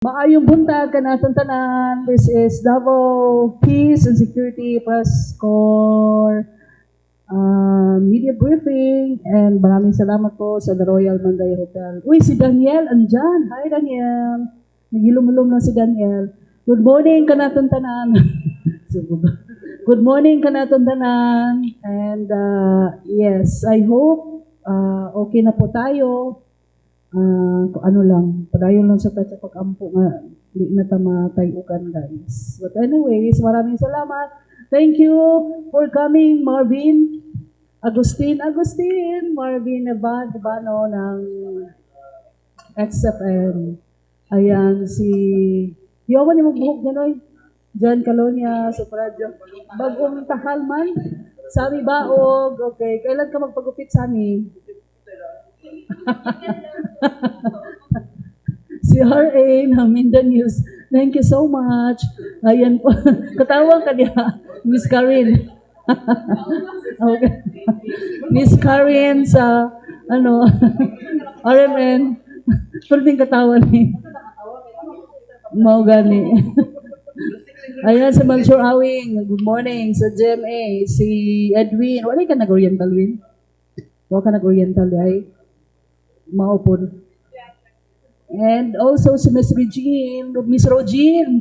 Maayong buntag kanatong tanan. This is Davao Peace and Security Press Corps media briefing, and maraming salamat po sa The Royal Manday Hotel. Uy, si Daniel andyan. Hi Daniel. Nagilom-ilom na si Daniel. Good morning kanatong tanan. Good morning kanatong tanan. And yes, I hope okay na po tayo. Kung ano lang, padayon lang sa tayo pag-ampo nga, hindi na tamatayukan guys. But anyways, maraming salamat. Thank you for coming, Marvin. Agustin, Marvin Nabano ng XFM. Ayan, Yawan ni magbuhok niya, Noy. John Calonia, Sopradyo. Bagong tahalman. Sami Baog. Okay, kailan ka magpagupit sa amin? Si RA ng Mindan News. Thank you so much. Ayan po. Katawang ka niya. Miss Karin. Okay. Miss Karin sa RMN. Pwedeng katawan ni. Mau gani. Ayan si Mansur Awing. Good morning sa GMA. Si Edwin. Wala ka nag-oriental, Win? Wala ka nag-oriental, ay? Maupon. And also si Miss Regine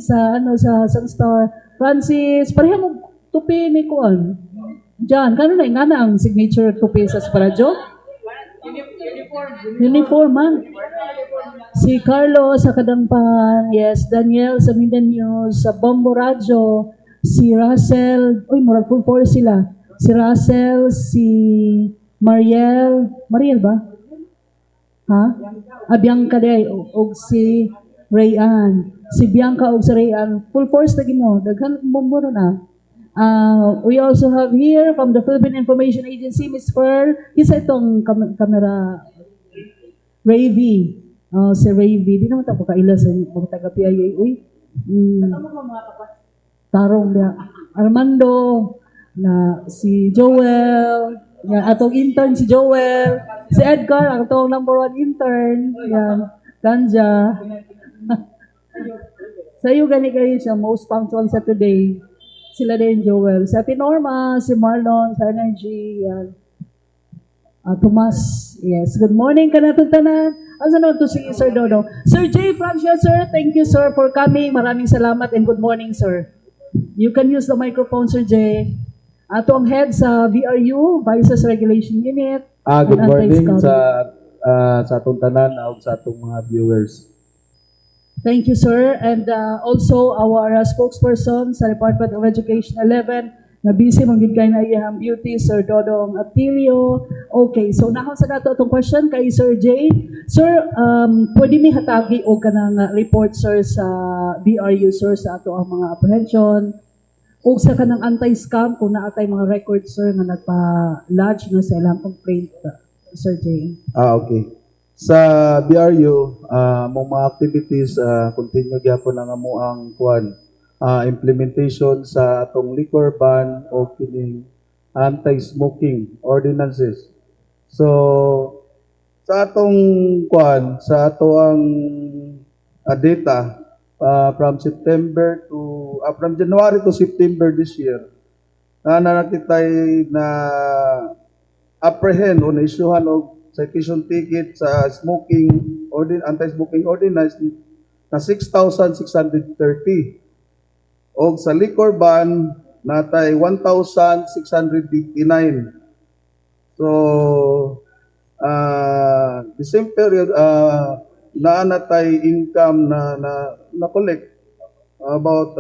sa Sunstar. Francis, pareha mo tupi ni Kuan. Diyan, kano na nga ang signature tupi sa Sparadyo? Uniform man. Si Carlos sa Kadampan, yes, Daniel sa Mindan News, sa Bombo Radyo, si Russell, murag full force sila. Si Russell, si Mariel ba? Ha? Bianca day og si Rayan. Si Bianca og si Rayan, full force lagi mo. Daghan bombo na. We also have here from the Philippine Information Agency, Ms. Fer. Kisa itong camera Ravy. Si Ravy. Di naman tayo kaila sa mga taga-PIA. Tarong niya. Armando. Si Joel. Yan, atong intern si Joel. Si Edgar, ang atong number 1 intern. Yan, Ganja. Sa iyo gani kayo siya, most punctual sa today. Sila din, Joel. Si Ate Norma, si Marlon, sa Energy. Yan. Tomas, yes. Good morning ka na tanan. Asa naman to si Sir Dodo. Sir J. Francia, sir, thank you, sir, for coming. Maraming salamat and good morning, sir. You can use the microphone, Sir J. Ato ang head sa VRU, Vices Regulation Unit. Good morning sa atong tanan o sa atong mga viewers. Thank you, sir. And also our spokesperson sa Department of Education 11 na busy manggid kay na iyang beauty, Sir Dodong Atilio. Okay, so nahon sa nato itong question kay Sir J. Sir, pwede mi hatagi o kanang report, sir, sa VRU, sir, sa ato ang mga apprehension o sa kanang anti-scam kung naatay mga records, sir, na nagpa-lodge no, sa ilang complaint, Sir J. Okay. Sa BRU, mga activities, continue gyapon ang amuang implementation sa atong liquor ban o kining anti-smoking ordinances. So, sa atong sa atong data, from January to September this year, nakitay na apprehend o na-issuehan og citation ticket sa anti-smoking ordinance na 6,630. O sa liquor ban, natay 1,659. So, the same period, natay income na collect about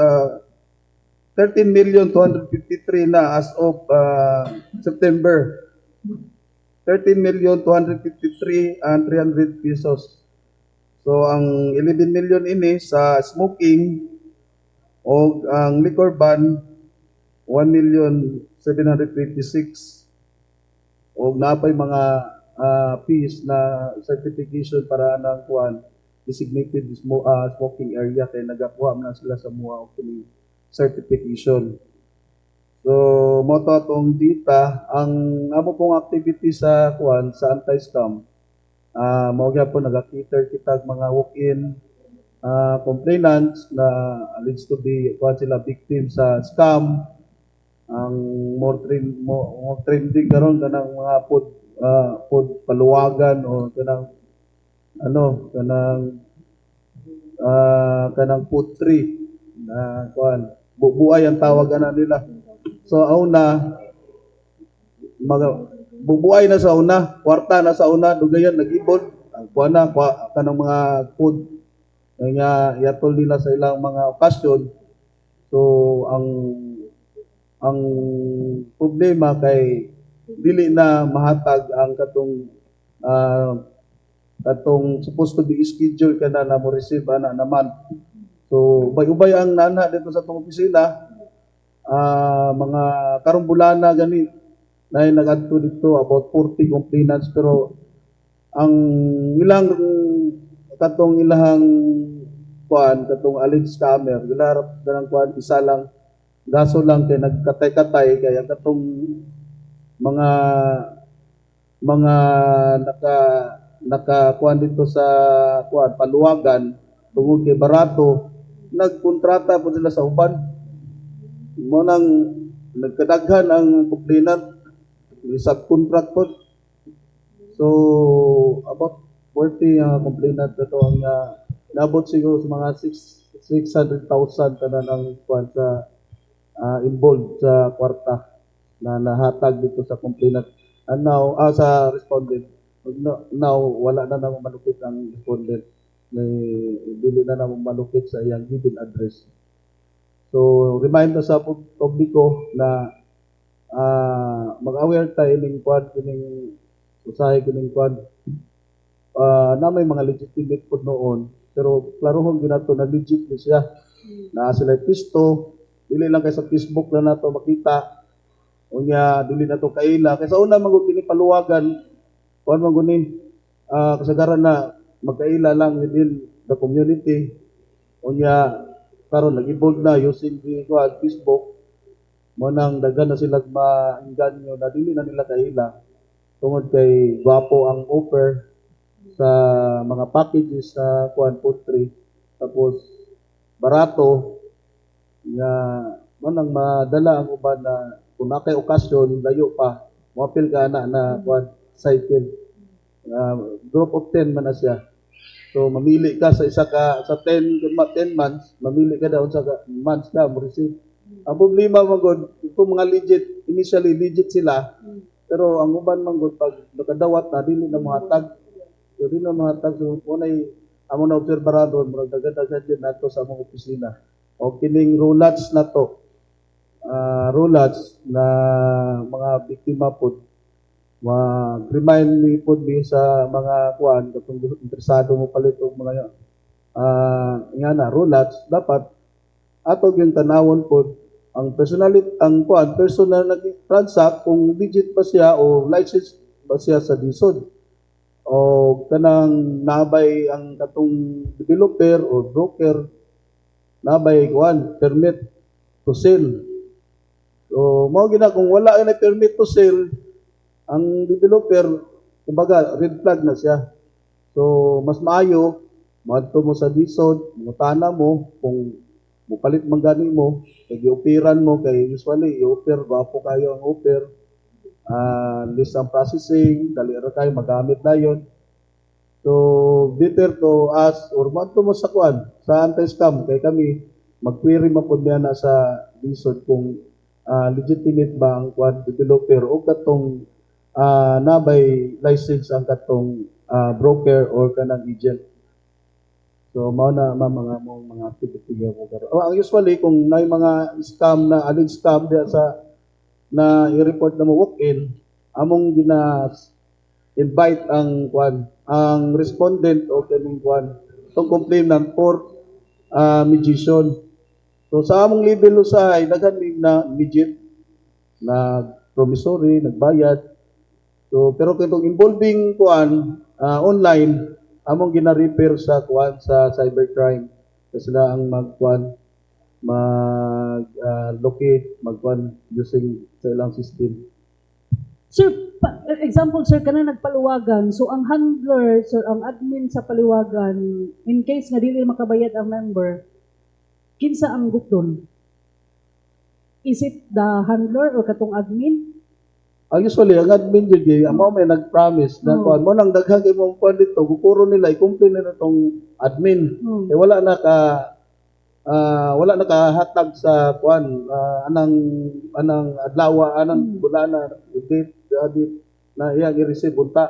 13,253 na as of September. 13,253,300 pesos. So, ang 11 million ini sa smoking o ang liquor ban, 1,726,000. O napay mga fees na certification para ng designated smoking area kay nagakuha na sila sa mga certification. So, mo to atong data, ang amo pong activity sa sa anti-scam. Mao gyapon nagakiter kitag mga walk-in complainants na alleged to be kuan sila victim sa scam. Ang more trending karon kanang mga food paluwagan o kanang food tree na kuan bubuay ang tawag ana nila. So auna bubuay na sa una, kwarta na sa una, dugayan nag-ibon, ang kanang mga food nga yatol nila sa ilang mga okasyon. So ang problema kay dili na mahatag ang katong supposed to be schedule kana na mo receive ana naman. So ubay-ubay ang nana dito sa tong opisina, mga karong bulana gani na nagadto dito about 40 complainants, pero ang ilang katong ilahang katong alleged scammer gilarap ganang isa lang gaso lang kay nagkatay-katay kaya katong mga naka dito sa paluwagan tungod kay barato, nagkontrata po sila sa uban. Mo nang nagkadaghan ang complainant, subcontract po. So about 40 complainant ito ang nabot siguro sa mga 600,000 tanan ang sa involved sa kwarta na nahatag dito sa complainant. And now, sa respondent, now wala na namang malukit ang respondent. Dili na namang malukit sa iyang given address. So, remind na sa publiko na mag-aware tayo kining usahay kining na may mga legitimate po noon, pero klarohon ginato na legit na siya. Na sila pisto, dili lang kay sa Facebook lang nato makita. Unya dili na to kaila kaysa una man kini paluwagan kuan man guni kasagaran na magkaila lang within the community. Unya karon nag-evolve na using the Facebook, mo nang daghan na sila maingganyo na dili na nila kaila tungod kay gwapo ang offer sa mga packages sa food tree, tapos barato nga mo nang madala ang uban na kung nakay okasyon layo pa moapil ka na cycle. Group of 10 man na siya. So mamili ka sa 10 months, mamili ka daw sa months ka mo receive. Ang problema man gud kung mga initially legit sila, pero ang uban man gud pag nakadawat na dili na mohatag. So dili na mohatag, so unay amo na obserbarador murag daghan-daghan din nato sa among opisina. O kining rulats na to, rulats na mga biktima po, mag-remind me po sa mga kung interesado mo palit og mga nga na rulats, dapat ato yung tanawon po ang personal na nag-transact kung legit ba siya o license ba siya sa DSOD o kanang nabay ang katong developer o broker nabay permit to sell. So mao gina kung wala na permit to sell ang developer, kumbaga red flag na siya. So mas maayo madto mo sa DSOD, mutana mo kung mupalit man gani mo, kay gi-operan mo kay usually i-offer gwapo kayo ang offer. List ang processing, dali ra kayo magamit dayon. So better to ask or madto mo sa sa anti-scam kay kami mag-query man pud na sa DSOD kung legitimate ba ang developer o katong nabay license ang katong broker or kanang agent. So mao na mga activity ko karon. Ang usually kung may mga scam na alleged scam diya sa na i-report na mo walk-in, among invite ang ang respondent o kaning tong complainant for mediation. So sa among level usahay daghan na legit na promissory nagbayad. So pero kitong involving online among gina-repair sa sa cybercrime. Kasi sila ang locate using sa ilang system. Sir, example sir, kana nagpaluwagan. So ang handler, sir, ang admin sa paliwagan, in case nga dili makabayad ang member, kinsa ang gukton? Is it the handler or katong admin? Usually, ang admin dyan, amo may nag-promise na Oo. kuan mo nang daghang imong kuan dito, kukuro nila, i-complain na itong admin. Oo. Wala na wala nakahatag sa kuan anang adlaw anang bulana date na iyang i-receive unta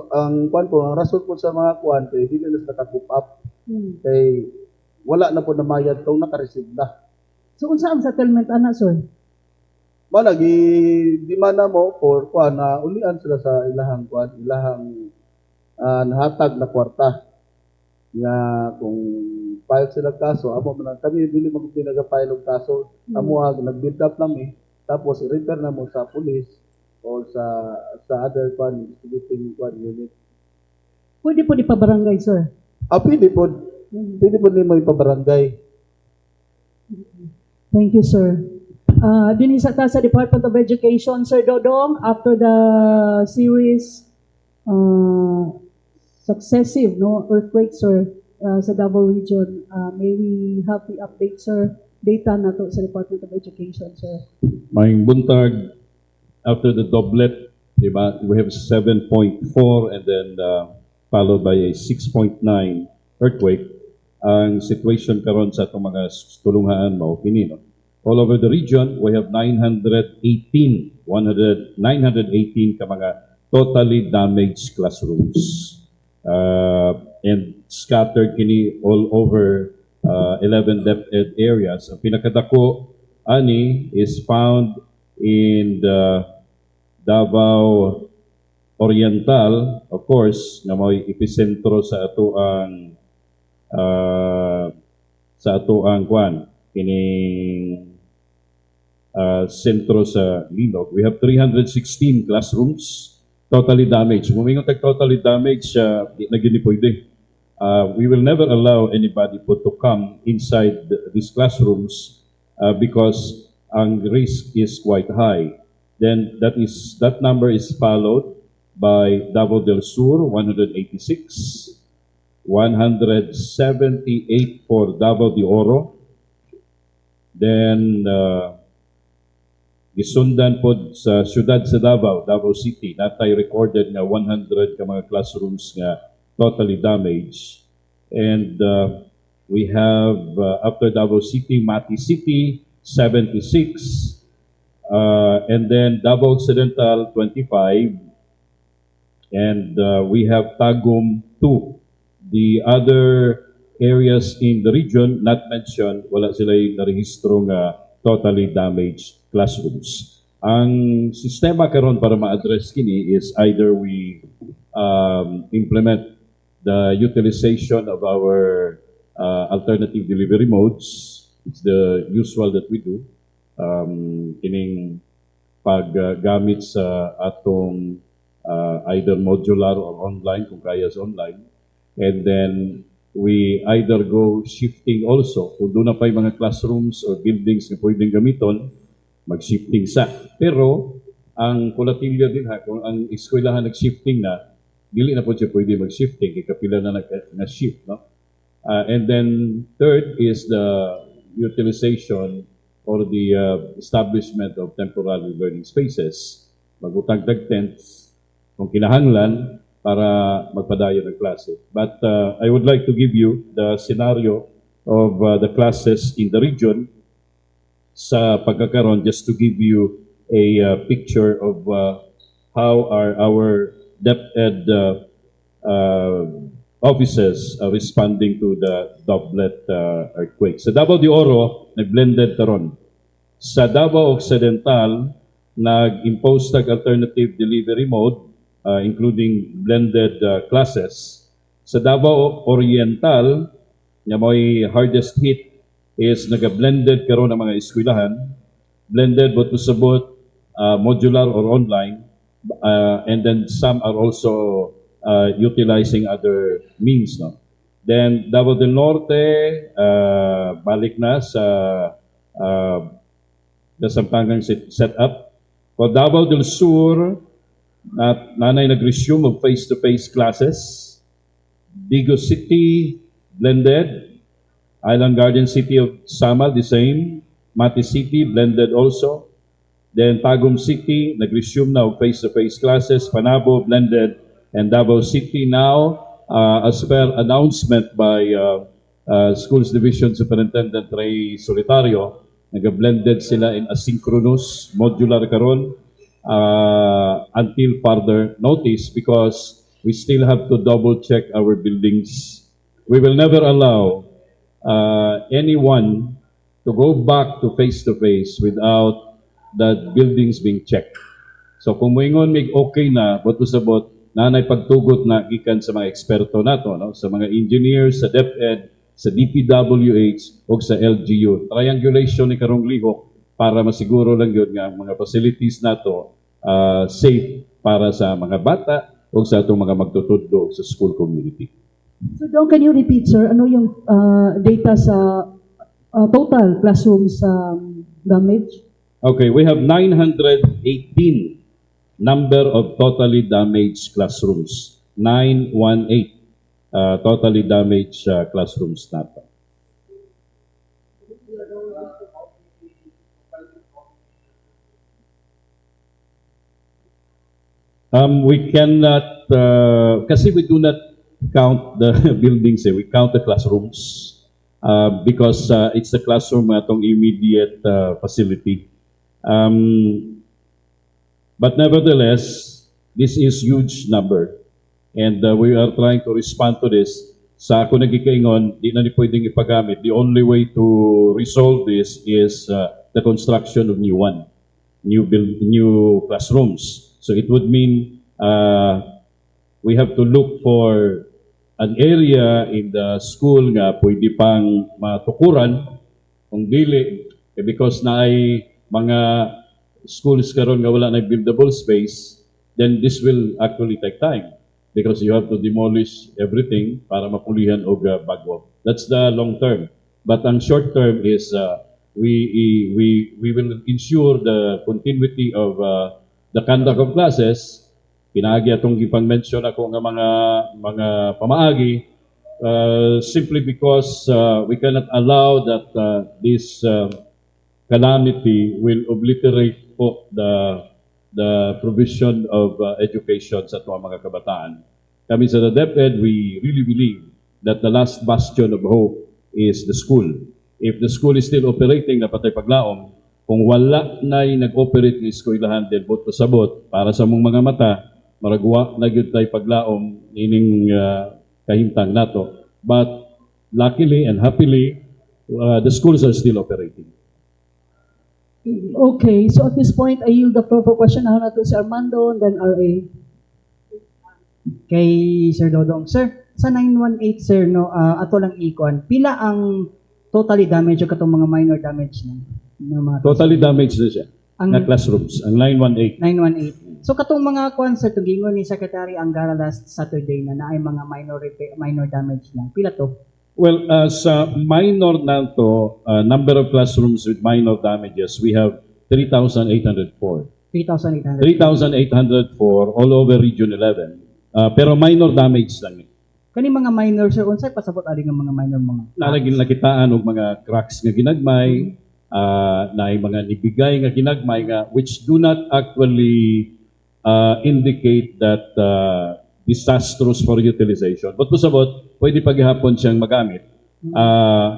ang kuan po ang rason po sa mga kuan kay dili na naka-coop up kay wala na po namayad tong naka-receive na. So unsa ang settlement ana sir? Malagi di man na mo for kuan na ulian sila sa ilahang kuan ilahang nahatag na kwarta nga kung file sila kaso amo man kami dili man kami naga-file og kaso amo nag-build up nami tapos i-refer na mo sa police o sa other kuan investigating kuan unit. Pwede po di pa barangay sir. Pwede po nimo ipabarangay. Thank you sir. Din sa ta sa Department of Education, Sir Dodong, after the series successive earthquakes, sir, sa Davao region, may we have the update, sir, data na to sa Department of Education, sir. Maing buntag, after the doublet, diba, we have 7.4 and then followed by a 6.9 earthquake. Ang situation karon sa itong mga tulunghaan mao kini, no? All over the region, we have 918 ka mga totally damaged classrooms. And scattered kini all over 11 DepEd areas. Ang pinakadako ani is found in the Davao Oriental, of course, nga mo'y epicentro sa atoang kwan kining sentro sa Linog. We have 316 classrooms totally damaged. Mumingon tag totally damaged, di na gini pwede. We will never allow anybody po to come inside these classrooms because ang risk is quite high. Then that number is followed by Davao del Sur, 186, 178 for Davao de Oro. Then gisundan po sa siyudad sa Davao, Davao City, natay recorded nga 100 ka mga classrooms nga totally damaged. And we have, after Davao City, Mati City, 76. And then Davao Occidental, 25. And we have Tagum, 2. The other areas in the region, not mentioned, wala sila yung narehistro nga totally damaged classrooms. Ang sistema karon para ma-address kini is either we implement the utilization of our alternative delivery modes. It's the usual that we do. Kining paggamit sa atong either modular or online, kung kaya sa online. And then we either go shifting also. Kung doon na pa yung mga classrooms or buildings na pwedeng gamiton, mag-shifting sa. Pero, ang kulatilya din kung ang eskwelahan nag-shifting na, dili na po siya pwede mag-shifting, ikapila na nag-shift, no? And then, third is the utilization or the establishment of temporary learning spaces. Magutagdag tents, kung kinahanglan, para magpadayon ng klase. But I would like to give you the scenario of the classes in the region sa pagkakaroon, just to give you a picture of how our DepEd offices are responding to the doublet earthquake. Sa Davao de Oro, nag-blended karon. Sa Davao Occidental, nag-impose tag alternative delivery mode, including blended classes. Sa Davao Oriental, nga may hardest hit is naga-blended karon ng mga eskwelahan. Blended but usabot modular or online. And then some are also utilizing other means. No? Then Davao del Norte, balik na sa Sampangang setup. For Davao del Sur, nanay nag-resume of face-to-face classes. Digo City, blended. Island Garden City of Samal, the same. Mati City, blended also. Then Tagum City, nag-resume now face-to-face classes. Panabo, blended. And Davao City now, as per announcement by Schools Division Superintendent Ray Solitario, nag-blended sila in asynchronous, modular karon until further notice because we still have to double-check our buildings. We will never allow anyone to go back to face-to-face without the buildings being checked. So kung moingon mig okay na, but usabot, nanay pagtugot na gikan sa mga eksperto nato, no? Sa mga engineers, sa DepEd, sa DPWH, o sa LGU. Triangulation ni karong lihok para masiguro lang yun nga ang mga facilities nato safe para sa mga bata o sa atong mga magtutudlo sa school community. So Dong, can you repeat, sir, ano yung data sa total classrooms damage? Okay, we have 918 number of totally damaged classrooms. 918 totally damaged classrooms nato. We cannot, kasi we do not count the buildings, we count the classrooms because it's the classroom atong immediate facility. But nevertheless, this is huge number. And we are trying to respond to this. Sa ako nagkikaingon, di na ni pwedeng ipagamit. The only way to resolve this is the construction of new classrooms. So it would mean we have to look for an area in the school nga pwede pang matukuran kung dili because naay mga schools karon nga wala na buildable space, then this will actually take time because you have to demolish everything para mapulihan og bago. That's the long term. But ang short term is we will ensure the continuity of the conduct of classes. Pinaagi atong gipang-mention ako nga mga pamaagi simply because we cannot allow that this calamity will obliterate po the provision of education sa ating mga kabataan. Kami sa DepEd, we really believe that the last bastion of hope is the school. If the school is still operating, napatay paglaom, kung wala na'y nag-operate ng eskwelahan, then bot pasabot para sa mong mga mata, maragwa na gyud tay paglaom ining kahimtang nato. But luckily and happily, the schools are still operating. Okay, so at this point, I yield the floor for question na to si Armando and then RA. Kay Sir Dodong. Sir, sa 918, sir, no, ato lang ikon, pila ang totally damaged o katong mga minor damage na? Totally damaged na siya. Ang- Na classrooms, ang 918. 918. So katong mga kuan sir, tugingon ni Secretary Angara last Saturday na naay mga minor damage lang. Pila to? Well, sa minor na to, number of classrooms with minor damages, we have 3,804. 3,800. 3,804 all over Region 11. Pero minor damage lang. Kani mga minor sir, unsay pasabot ali nga mga minor mga? Nalagin nakitaan og mga cracks nga ginagmay, na mga nibigay nga ginagmay nga which do not actually indicate that disastrous for utilization. But pasabot, pwede paghihapon siyang magamit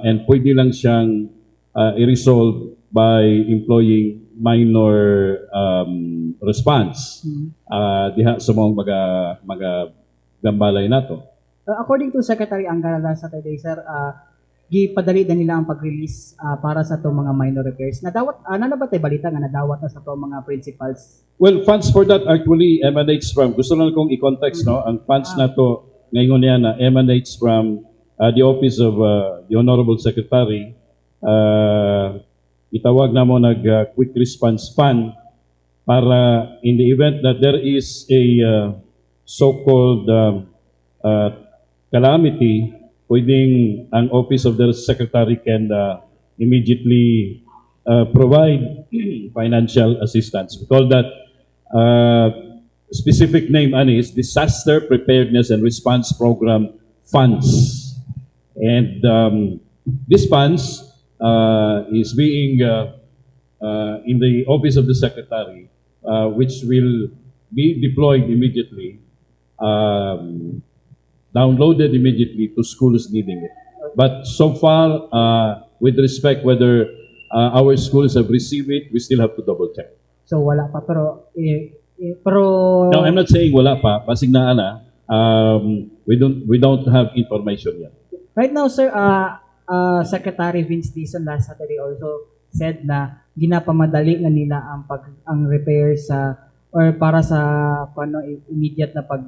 and pwede lang siyang i-resolve by employing minor response diha sa mga gambalay nato. According to Secretary Angara last Saturday, sir, gipadali na nila ang pag-release para sa to mga minor repairs. Nadawat, ano na ba tayo balita nga nadawat na sa to mga principals? Well, funds for that actually emanates from, gusto lang kong i-context, no? Ang funds na to, ngayon yan na emanates from the office of the Honorable Secretary. Itawag na mo nag-quick response fund para in the event that there is a so-called calamity, pwedeng ang office of the secretary can immediately provide financial assistance. We call that specific name is Disaster Preparedness and Response Program Funds. And this funds is being in the office of the secretary, which will be deployed immediately, downloaded immediately to schools needing it. But so far, with respect whether our schools have received it, we still have to double check. So wala pa pero No, I'm not saying wala pa, basig na ana. We don't have information yet. right now, sir, Secretary Vince Dizon last Saturday also said na ginapamadali na nila ang repair sa or para sa immediate na pag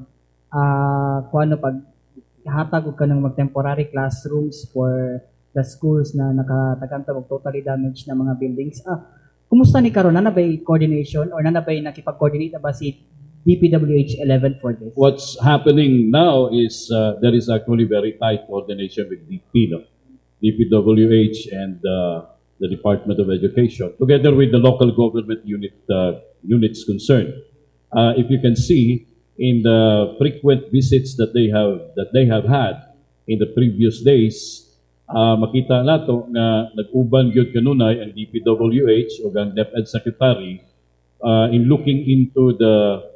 hatag og kanang mag-temporary classrooms for the schools na nakataganta og totally damaged na mga buildings. Kumusta ni karon? Nanabay coordination or nanabay nakipag-coordinate na ba si DPWH 11 for this? What's happening now is there is actually very tight coordination with DPWH and the Department of Education, together with the local government units concerned. If you can see in the frequent visits that they have had in the previous days, makita nato nga nag-uban gyud kanunay ang DPWH o ang DepEd Secretary in looking into the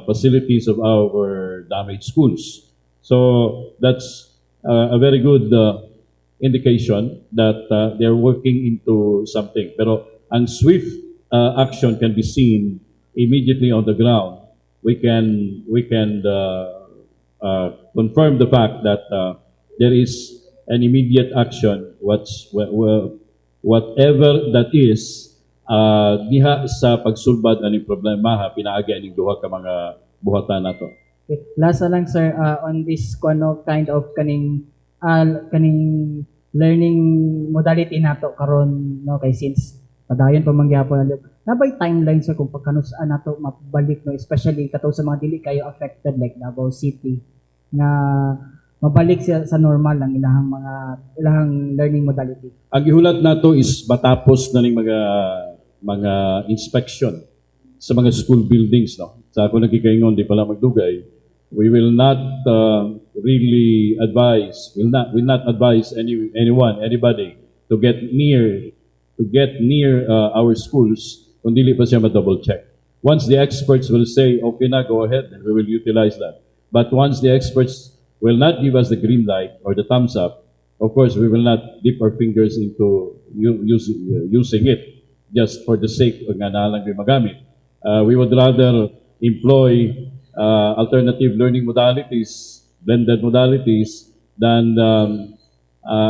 facilities of our damaged schools. So that's a very good indication that they're working into something. Pero ang swift action can be seen immediately on the ground. We can confirm the fact that there is an immediate action whatever that is diha sa pagsulbad aning problema pinaagi aning duha ka mga buhatan nato. Okay. Last na lang, sir, on this kind of kaning learning modality nato karon, no, kay since padayon pa mangyapon na nabay timeline, sir, kung pagkanusaan nato mabalik, no, especially kato sa mga dili kayo affected like Davao City nga mabalik siya sa normal ang ilahang learning modality. Ang ihulat nato is matapos na ning mga inspection sa mga school buildings, no. Sa ako nagkikaingon di pala magdugay, we will not really advise, will not advise anybody to get near our schools kung dili pa siya ma-double check. Once the experts will say okay na, go ahead, then we will utilize that. But once the experts will not give us the green light or the thumbs up, of course we will not dip our fingers into using it just for the sake of nga nalang magamit. We would rather employ alternative learning modalities, blended modalities, than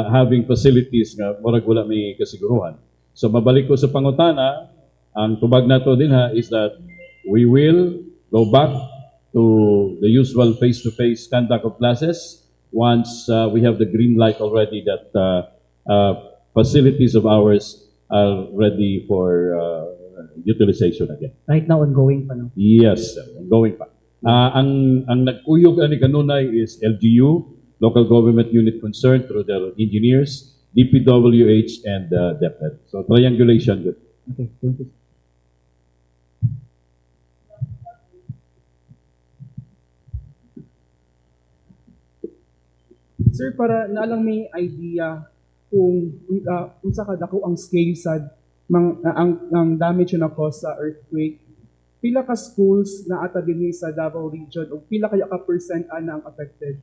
having facilities nga murag wala may kasiguruhan. So mabalik ko sa pangutana, ang tubag nato din is that we will go back to the usual face-to-face conduct of classes once we have the green light already that facilities of ours are ready for utilization again. Right now, ongoing pa, no? Yes, ongoing pa. Ang nagkuyog ani kanunay is LGU, local government unit concerned through their engineers, DPWH, and DepEd. So triangulation good. Okay, thank you. Sir, para nalang may idea kung unsa kadako ang scale sad ang damage na cause sa earthquake, pila ka schools na ata dinhi sa Davao region o pila kaya ka percent ana ang affected?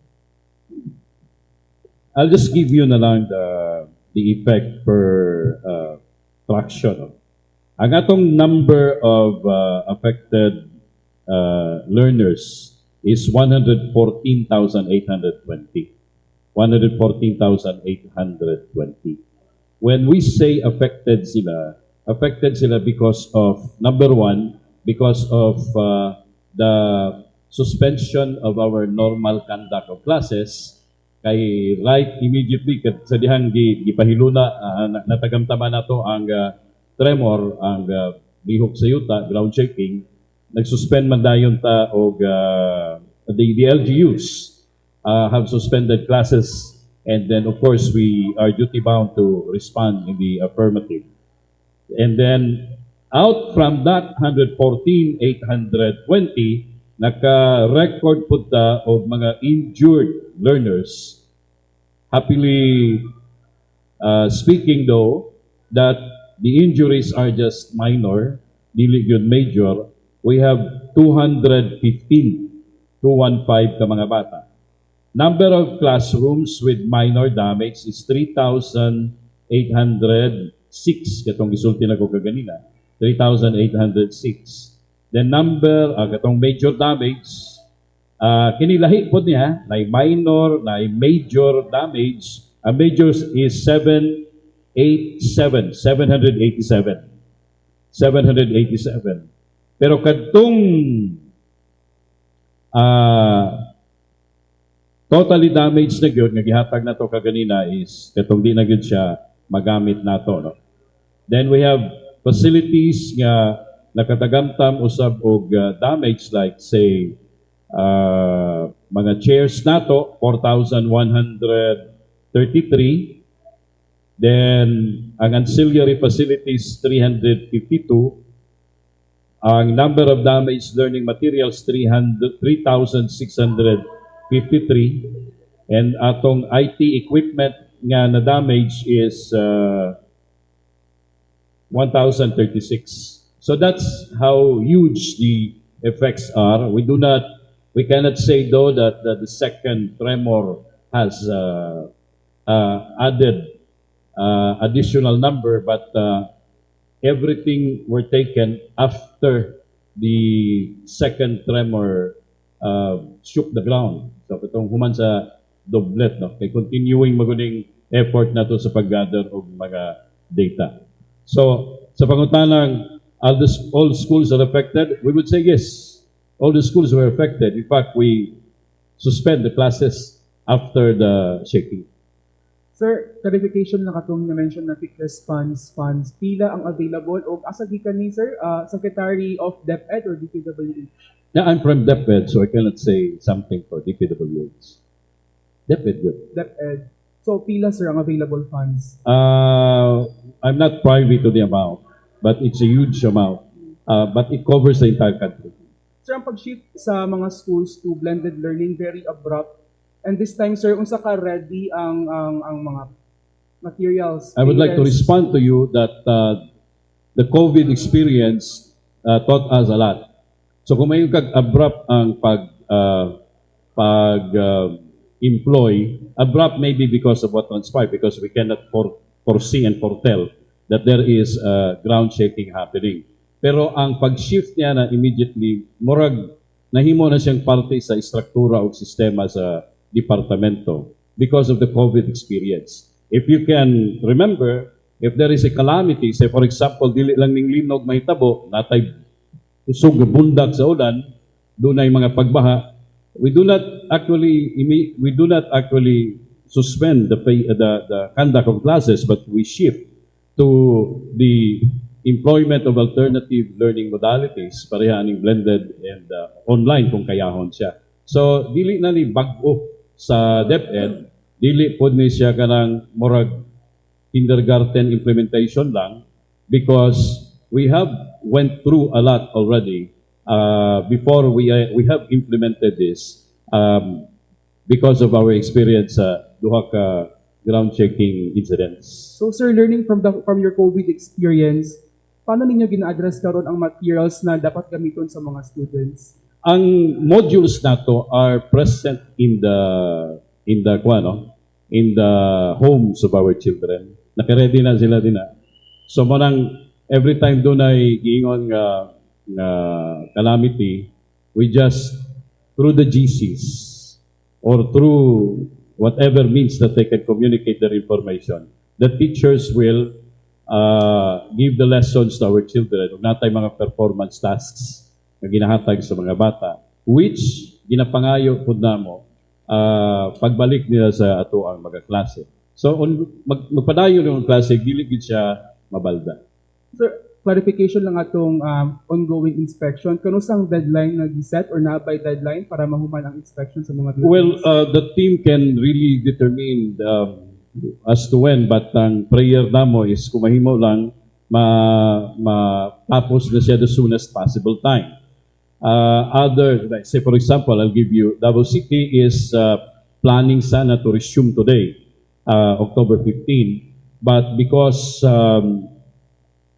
I'll just give you na lang the effect per fraction. Ang atong number of affected learners is 114,820. 114,820. When we say affected sila because of, number one, because of the suspension of our normal conduct of classes, kay right immediately sa dihang gipahiluna natagamtama nato ang tremor, ang bihok sa yuta, ground shaking, nagsuspend man dayon ta og the LGUs have suspended classes, and then of course we are duty bound to respond in the affirmative. And then, out from that 114,820, naka-record po ta of mga injured learners. Happily speaking though, that the injuries are just minor, dili gyud major, we have 215 ka mga bata. Number of classrooms with minor damage is 3,806. Katong gisulti na ko kaganina. 3,806. The number, katong major damage, kinilahi po niya, na minor, na major damage. Ang major is 787. Pero kadtong totally damaged na gyud nga gihatag nato kaganina is katong di na gyud siya magamit nato, no. Then we have facilities nga nakatagamtam usab og damage like say mga chairs nato 4,133. Then ang ancillary facilities 352. Ang number of damaged learning materials 3,653. And atong IT equipment nga na damage is 1,036. So that's how huge the effects are. We cannot say though that the second tremor has added additional number, but everything were taken after the second tremor shook the ground. So itong human sa doblet, no? Kay continuing maguning effort nato sa pag-gather og mga data. So sa pangutanang all schools are affected, we would say yes. All the schools were affected. In fact, we suspend the classes after the shaking. Sir, clarification na katong na-mention na fitness funds, pila ang available o asa gikan ni Sir, Secretary of DepEd or DPWH? Now, I'm from DepEd, so I cannot say something for DPWH. DepEd, good. DepEd. So pila Sir ang available funds? I'm not privy to the amount, but it's a huge amount. But it covers the entire country. Sir, ang pag-shift sa mga schools to blended learning very abrupt. And this time, sir, unsa ka ready ang mga materials? I would like to respond to you that the COVID experience taught us a lot. So kung may kag abrupt ang employ, abrupt maybe because of what transpired, because we cannot foresee and foretell that there is ground shaking happening. Pero ang pag-shift niya na immediately, murag nahimo na siyang parte sa istruktura o sistema sa departamento because of the COVID experience. If you can remember, if there is a calamity, say for example, dili lang ning linog may tabo, natay usog nga bundag sa ulan, dunay mga pagbaha, we do not actually suspend the conduct of classes, but we shift to the employment of alternative learning modalities, pareha ning blended and online kung kayahon siya. So dili na ni bag-o sa DepEd, dili pod ni siya kanang murag kindergarten implementation lang, because we have went through a lot already before we have implemented this because of our experience sa duha ka ground shaking incidents. So sir, learning from your COVID experience, paano ninyo gina-address karon ang materials na dapat gamiton sa mga students? Ang modules nato are present in the homes of our children. Naka-ready na sila din na. So manang every time doon ay giingon nga calamity, we just through the GCs or through whatever means that they can communicate their information, the teachers will give the lessons to our children. Ug natay mga performance tasks na ginahatag sa mga bata, which ginapangayo pud namo pagbalik nila sa ato ang mga klase. So magpadayon yung klase, dili gid siya mabalda. Sir, clarification lang atong ongoing inspection. Kanusang deadline na giset or na-by deadline para mahuman ang inspection sa mga buildings? Well, the team can really determine as to when, but ang prayer namo is kung mahimo lang matapos na siya the soonest possible time. Like say for example, I'll give you, Davao City is planning sana to resume today, October 15. But because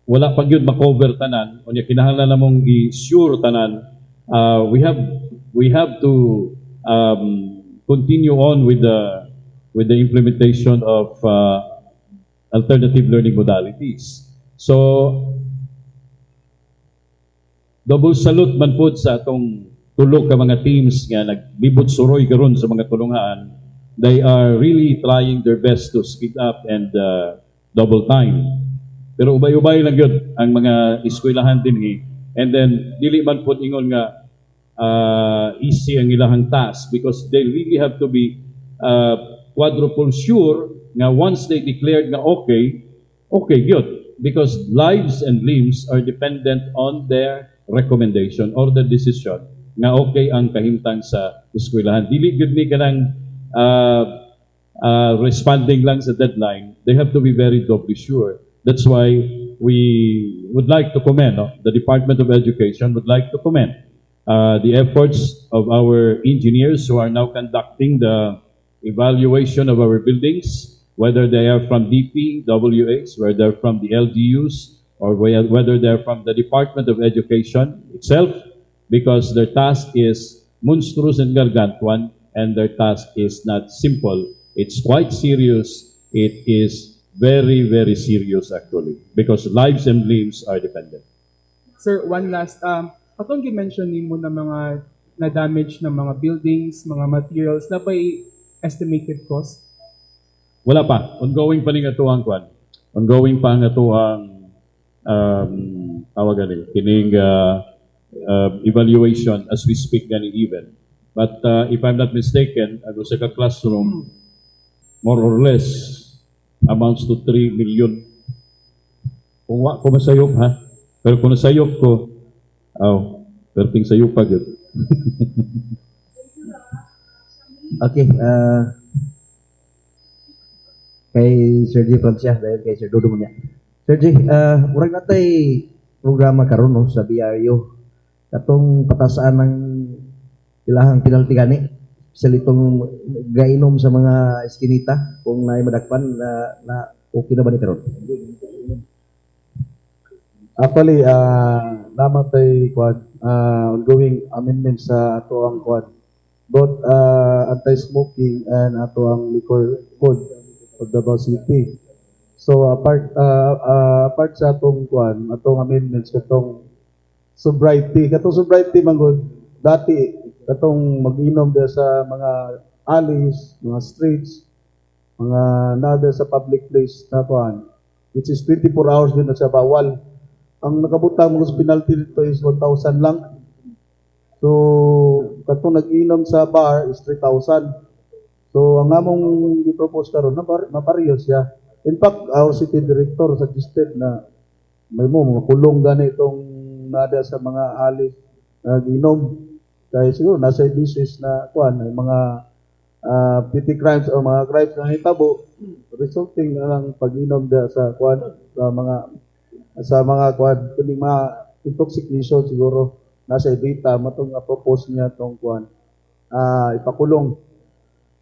wala pag yun makover tanan, unya kinahanglan namong i-sure tanan, we have to continue on with the implementation of alternative learning modalities. So double salute man po sa atong tulog ka mga teams nga naglibot suroy karon sa mga tulungan. They are really trying their best to speed up and double time. Pero ubay-ubay lang yun ang mga eskwelahan din and then dili man po ingon nga easy ang ilahang task because they really have to be quadruple sure nga once they declared nga okay, good. Because lives and limbs are dependent on their recommendation or the decision nga okay ang kahimtang sa eskwelahan. Dili gud ni kanang responding lang sa deadline. They have to be very doubly sure. That's why we would like to commend, the Department of Education would like to commend the efforts of our engineers who are now conducting the evaluation of our buildings, whether they are from DPWH, whether they're from the LGUs, or whether they're from the Department of Education itself, because their task is monstrous and gargantuan, and their task is not simple. It's quite serious. It is very, very serious actually, because lives and limbs are dependent. Sir, one last, katong gi-mention nimo na mga na-damage na mga buildings, mga materials, na ba'y estimated cost? Wala pa. Ongoing pa ning atuang kwan. Ongoing pa ang atuang tawag ani kining evaluation as we speak gani even. But if I'm not mistaken, ano sa classroom more or less amounts to 3 million. Kung wa ko masayop ha. Pero kung nasayop ko, perting sayop pa gyud. Okay, kay Sir G. Francia, dahil kay Sir Dodo niya. Sir G, murag natay programa karon no, sa BRU. Katong patasaan ng ilahang penalty gani sa litong gainom sa mga eskinita kung naay madakpan na okay na ba ni karon? Actually, namatay quad ongoing amendments sa ato ang quad, both anti-smoking and ato ang liquor code of Davao City. So apart sa atong quad, atong amendments katong sobriety manggod dati katong mag-inom der sa mga alleys, mga streets, mga nada sa public place na kuan, which is 24 hours din na siya bawal. Ang nakabutang mga penalty dito is 1,000 lang. So, katong nag-inom sa bar is 3,000. So, ang among i-propose karon na mapareho siya. In fact, our city director suggested na may makulong gani itong nada sa mga alis nag-inom. Kaya siguro nasa business na kuan ay mga petty crimes o mga crimes na hitabo resulting na lang pag-inom da sa kuan sa mga kuan kuning mga intoxication siguro nasa data matong propose niya tong kuan ipakulong.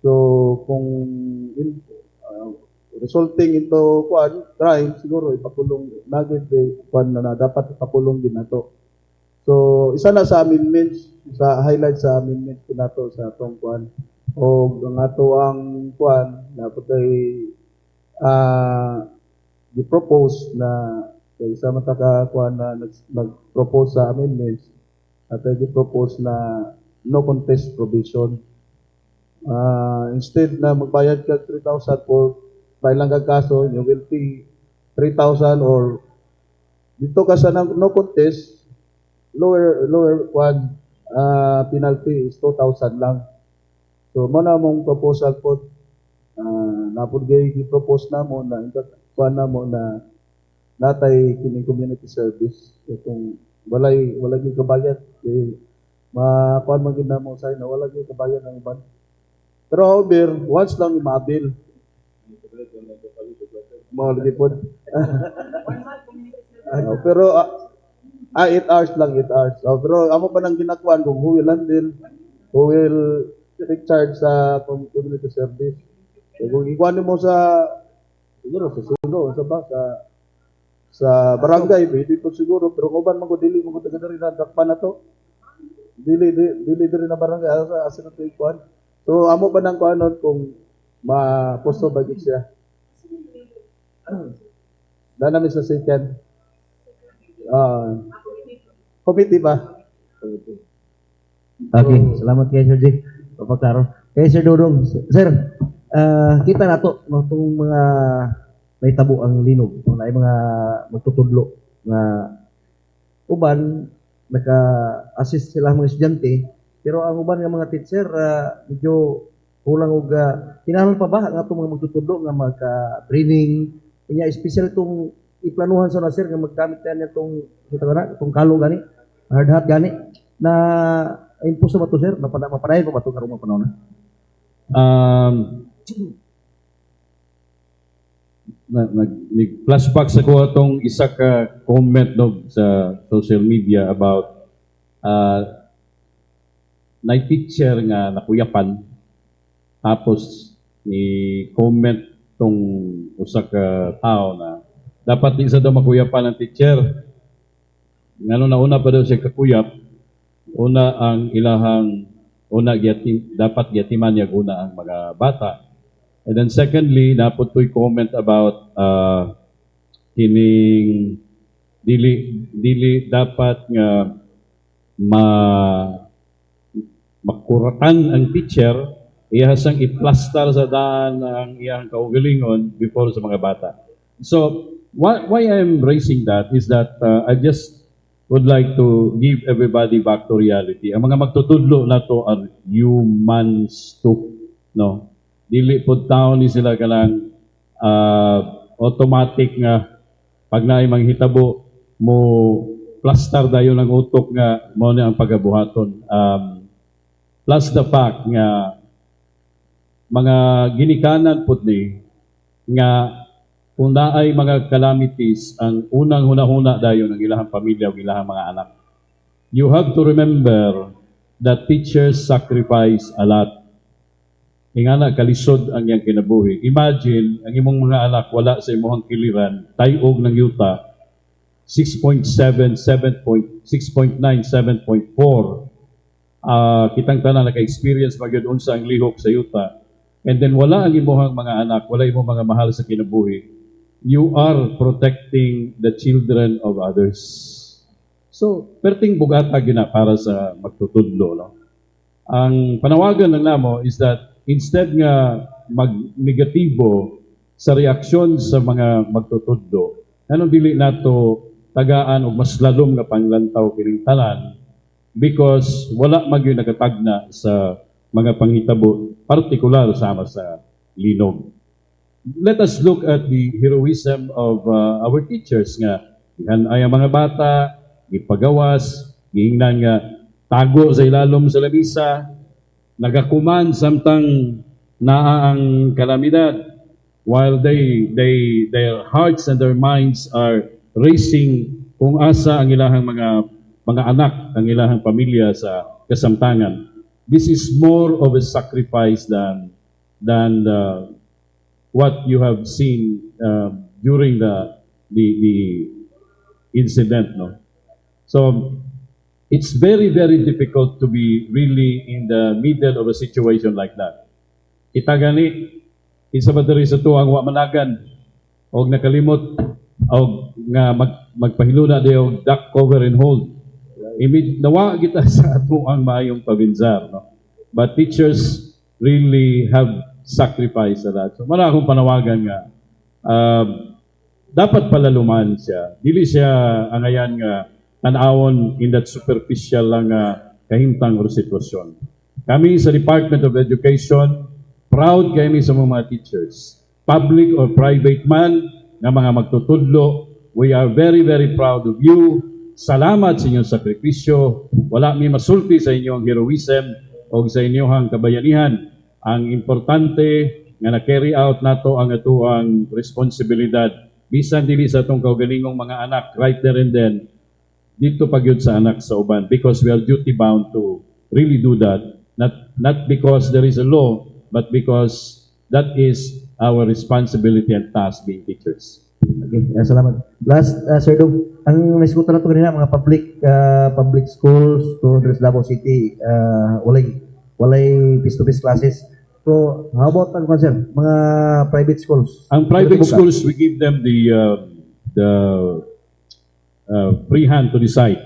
So kung resulting into kuan crime siguro ipakulong nagid kuan na dapat ipakulong din nato. So isa na sa amendments sa highlight sa amendment ko nato sa atong kuan o ang ato ang kuan na putay di-propose na kay sa mata ka kuan na nag-propose sa amendments at di-propose na no contest provision. Instead na magbayad ka 3,000 for ilang ka kaso, you will pay 3,000 or dito ka sa no contest lower kuan penalty is 2,000 lang. So mo na mong proposal po napod gay gi-propose na mo na kuan na mo na natay kining community service kung walay gyud kabayad kuan man gid namo say na wala gyud kabayad ang iban. Pero however, once lang imabil mo lagi po Pero 8 hours lang, 8 hours. Pero amo pa nang ginakuan kung who will handle, who will take charge sa community service. So, kung ikuan mo siguro sa sulo, sa barangay, pwede po siguro, pero kung man ko dili mo ko taga rin na dakpan na to. Dili diri na barangay asa na to ikuan. So amo pa nang kuanon kung ma-posto ba gid siya. Dana mi sa second. Committee ba? Okay, salamat kay Sir J. Papakaro. Kay Sir Dodong, Sir, kita na to, no, itong mga naitabo ang linog, kung na mga magtutudlo nga uban, naka-assist sila mga estudyante, pero ang uban nga mga teacher, medyo kulang og kinahanglan pa ba nga itong mga magtutudlo nga magka-training, kanya special itong iplanuhan sa nasir nga magkamit na itong kalo gani, hard hat gani, na impuso ba to sir? Mapadayon ko ba ito karong mga panahon? Nag-flashback sa ko itong isa ka comment no, sa social media about na teacher nga nakuyapan tapos ni comment tong usa ka tao na dapat di sa daw makuyapan ang teacher. Ngano na una pa daw siya kakuyap, una ang ilahang dapat gyatiman niya una ang mga bata. And then secondly, napot to'y comment about kining dili dapat nga makuratan ang teacher, iyahasang iplastar sa daan ang iyang kaugalingon before sa mga bata. So, why I'm raising that is that I just would like to give everybody back to reality. Ang mga magtutudlo na to are humans too, no? Dili po taon ni sila kanang automatic nga pag naay manghitabo mo plastar dayon ang utok nga mo na ang pagabuhaton. Plus the fact nga mga ginikanan pud ni nga kung naay mga calamities, ang unang huna-huna dayon ang ilahang pamilya o ilahang mga anak. You have to remember that teachers sacrifice a lot. Ingana kalisod ang iyang kinabuhi. Imagine, ang imong mga anak wala sa imong kiliran, tayog ng yuta, 6.7, 6.9, 7.4. Kitang tanan naka-experience magyud unsa ang lihok sa yuta. And then wala ang imong mga anak, wala imong mga mahal sa kinabuhi. You are protecting the children of others. So, perting bugata gina para sa magtutudlo. No? Ang panawagan ng namo is that instead nga mag-negatibo sa reaksyon sa mga magtutudlo, anong dili nato tagaan og mas lalom nga panglantaw kining tanan because wala magyud nakatagna sa mga panghitabo, partikular sama sa linog. Let us look at the heroism of our teachers nga ay mga bata, ipagawas, giingnan nga tago sa ilalom sa lamisa, nagakuman samtang naa ang kalamidad while their hearts and their minds are racing kung asa ang ilahang mga anak, ang ilahang pamilya sa kasamtangan. This is more of a sacrifice than what you have seen during the incident, no? So it's very, very difficult to be really in the middle of a situation like that. Kita gani, isa ba diri sa tuang wa managan og nakalimot og nga magpahiluna di og duck cover and hold. Nawa kita sa ato ang maayong pabinzar, no? But teachers really have sacrificed that. So mara akong panawagan nga dapat palaluman siya. Dili siya angayan nga tanawon in that superficial lang kahimtang or sitwasyon. Kami sa Department of Education, proud kami sa mga teachers. Public or private man, nga mga magtutudlo, we are very, very proud of you. Salamat sa inyong sakripisyo. Wala mi masulti sa inyong heroism o sa inyong kabayanihan. Ang importante nga na-carry out nato ang atuang responsibilidad bisan dili sa atong kaugalingong mga anak, right there and then, dito pa gyud sa anak sa uban, because we are duty bound to really do that, not because there is a law, but because that is our responsibility and task being teachers. Okay, salamat. Last, Sir Dong, ang naiskutan na ito kanina, mga public schools to Davao City, walay face-to-face classes. So, how about ang sir, mga private schools? Ang private Bukas. schools, we give them the free hand to decide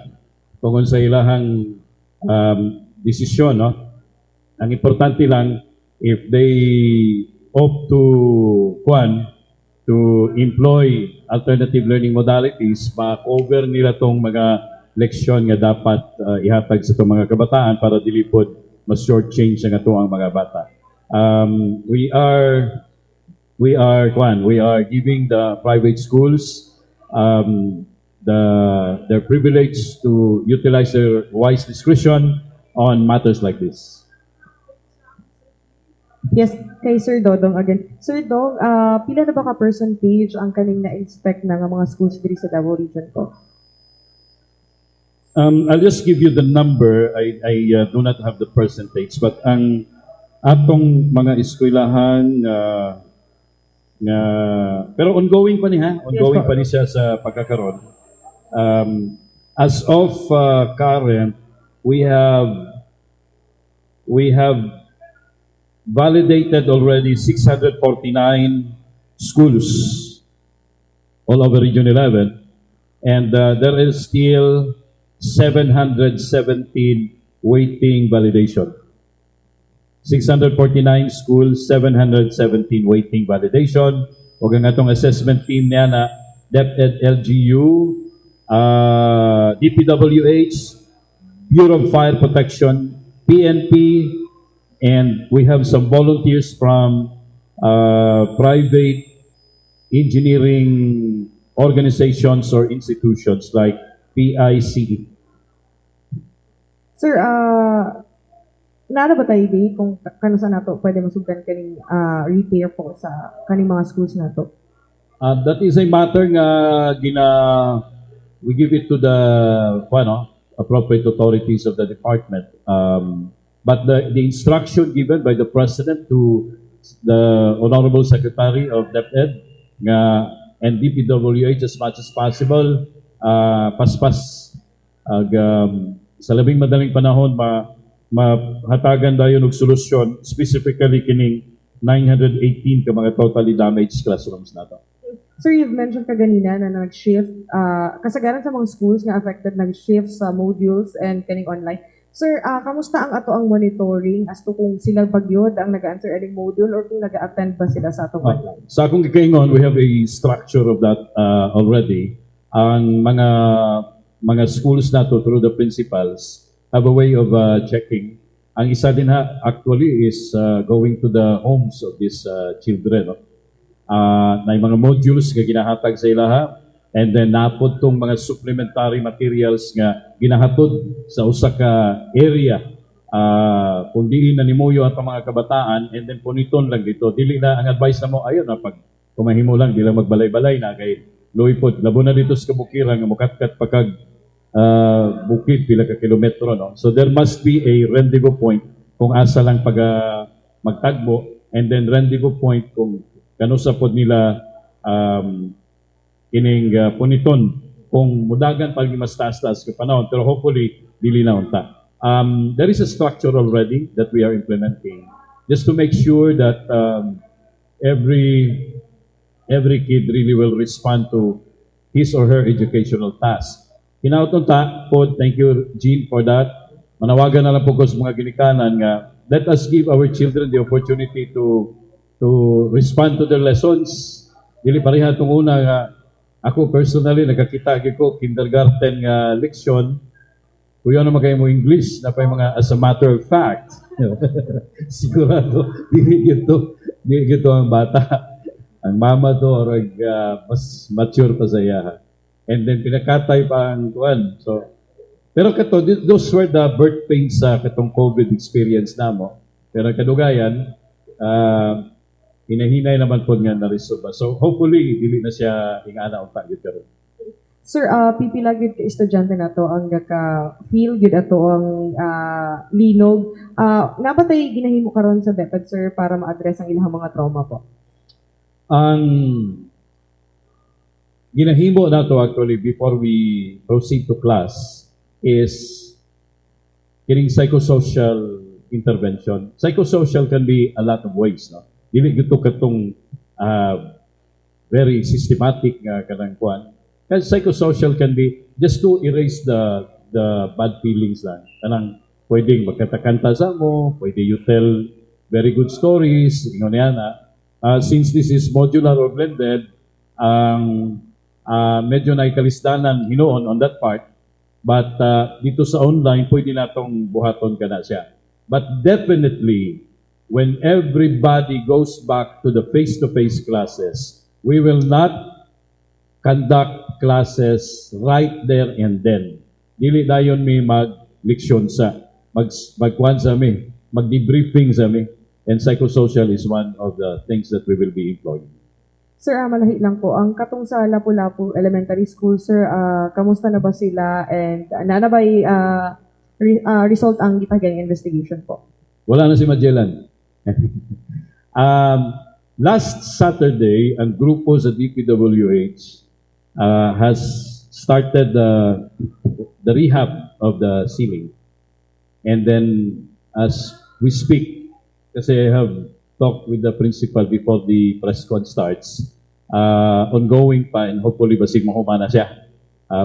kung sa ilahang desisyon, no? Ang importante lang, if they opt to employ alternative learning modalities, ma-cover nila tong mga leksyon nga dapat ihatag sa itong mga kabataan para dilipod mas short-change nga ito ang mga bata. We are giving the private schools their privilege to utilize their wise discretion on matters like this. Yes, kay Sir Dodong again. Sir Dong, pila na ba ka percentage ang kaning na-inspect na nga mga schools diri sa Davao Region ko? I'll just give you the number. I do not have the percentage, but ang atong mga eskwelahan pero ongoing pa ni ha, ongoing pa ni siya sa pagkakaroon. As of current, we have validated already 649 schools all over Region 11, and there is still 717 waiting validation. 649 schools, 717 waiting validation. O ang atong assessment team niya na DepEd LGU, DPWH, Bureau of Fire Protection, PNP, and we have some volunteers from private engineering organizations or institutions like PICE. Sir, naara ba tayo di kung kano sa nato pwede masugdan kaning repair po sa kaning mga schools nato? That is a matter nga we give it to the appropriate authorities of the department. But the instruction given by the President to the Honorable Secretary of DepEd and DPWH as much as possible, paspas sa labing madaling panahon mahatagan dayon og solusyon, specifically kining 918 ka mga totally damaged classrooms nato. Sir, you've mentioned kaganina na nag-shift, kasagaran sa mga schools nga affected nag-shift sa modules and kaning online. Sir, kamusta ang ato ang monitoring as to kung sila bagyod ang nag-answer aning module or kung nag-attend ba sila sa atong online? Sa akong gikaingon, we have a structure of that already. Ang mga schools nato through the principals have a way of checking. Ang isa din actually is going to the homes of these children. Na yung mga modules nga ginahatag sa ilaha, and then napod tong mga supplementary materials nga ginahatod sa usa ka area. Kung dili na nimuyo atong mga kabataan, and then puniton lang dito. Dili na ang advice na mo, ayun na pag kumahimo lang, di lang magbalay-balay na kay luipod. Labo na dito sa kabukiran nga mukatkat pagkag bukid pila ka kilometro, no? So there must be a rendezvous point kung asa lang pag magtagbo, and then rendezvous point kung kano sa pod nila kining puniton kung mudagan pag mas taas-taas ka panahon, pero hopefully dili na unta. There is a structure already that we are implementing just to make sure that every kid really will respond to his or her educational task. Hinautunta po, thank you Jean for that. Manawagan na lang po ko sa mga ginikanan nga, let us give our children the opportunity to respond to their lessons. Dili pareha itong una nga, ako personally, nakakita ko kindergarten nga leksyon, kuya naman kayo mo English, na pa yung mga as a matter of fact. Sigurado, dili gito ang bata. Ang mama to, or mas mature pa sa iya. And then pinakatay pa ang kuwan. So, pero kato, those were the birth pains sa katong COVID experience namo. Pero kadugayan, hinahinay naman po nga na-resolve. So hopefully, dili na siya ingana o tagit karon. Sir, pipila gyud ka estudyante nato ang gaka-feel gyud ato ang linog. Nga ba tay ginahimo karon sa DepEd, sir, para ma-address ang ilang mga trauma po? Ang ginahimo nato actually before we proceed to class is kining psychosocial intervention. Psychosocial can be a lot of ways, no? Dili gyud to katong very systematic nga kanang kuan. Kasi psychosocial can be just to erase the bad feelings lang. Kanang pwedeng magkatakanta sa mo, pwede you tell very good stories, ingon niya na. Since this is modular or blended, medyo naikalisdanan hinuon on that part. But dito sa online, pwede natong buhaton ka na siya. But definitely, when everybody goes back to the face-to-face classes, we will not conduct classes right there and then. Dili dayon mi mag-leksyon sa, magkuhan sa mi, mag-debriefing sa mi. And psychosocial is one of the things that we will be employing. Sir, malahi lang po. Ang katong sa Lapu-Lapu Elementary School, sir, kamusta na ba sila? And na ba result ang gipagayang investigation po? Wala na si Magellan. Last Saturday, ang grupo sa DPWH has started the rehab of the ceiling. And then, as we speak, kasi I have talked with the principal before the press con starts, ongoing pa, and hopefully basig mahumana siya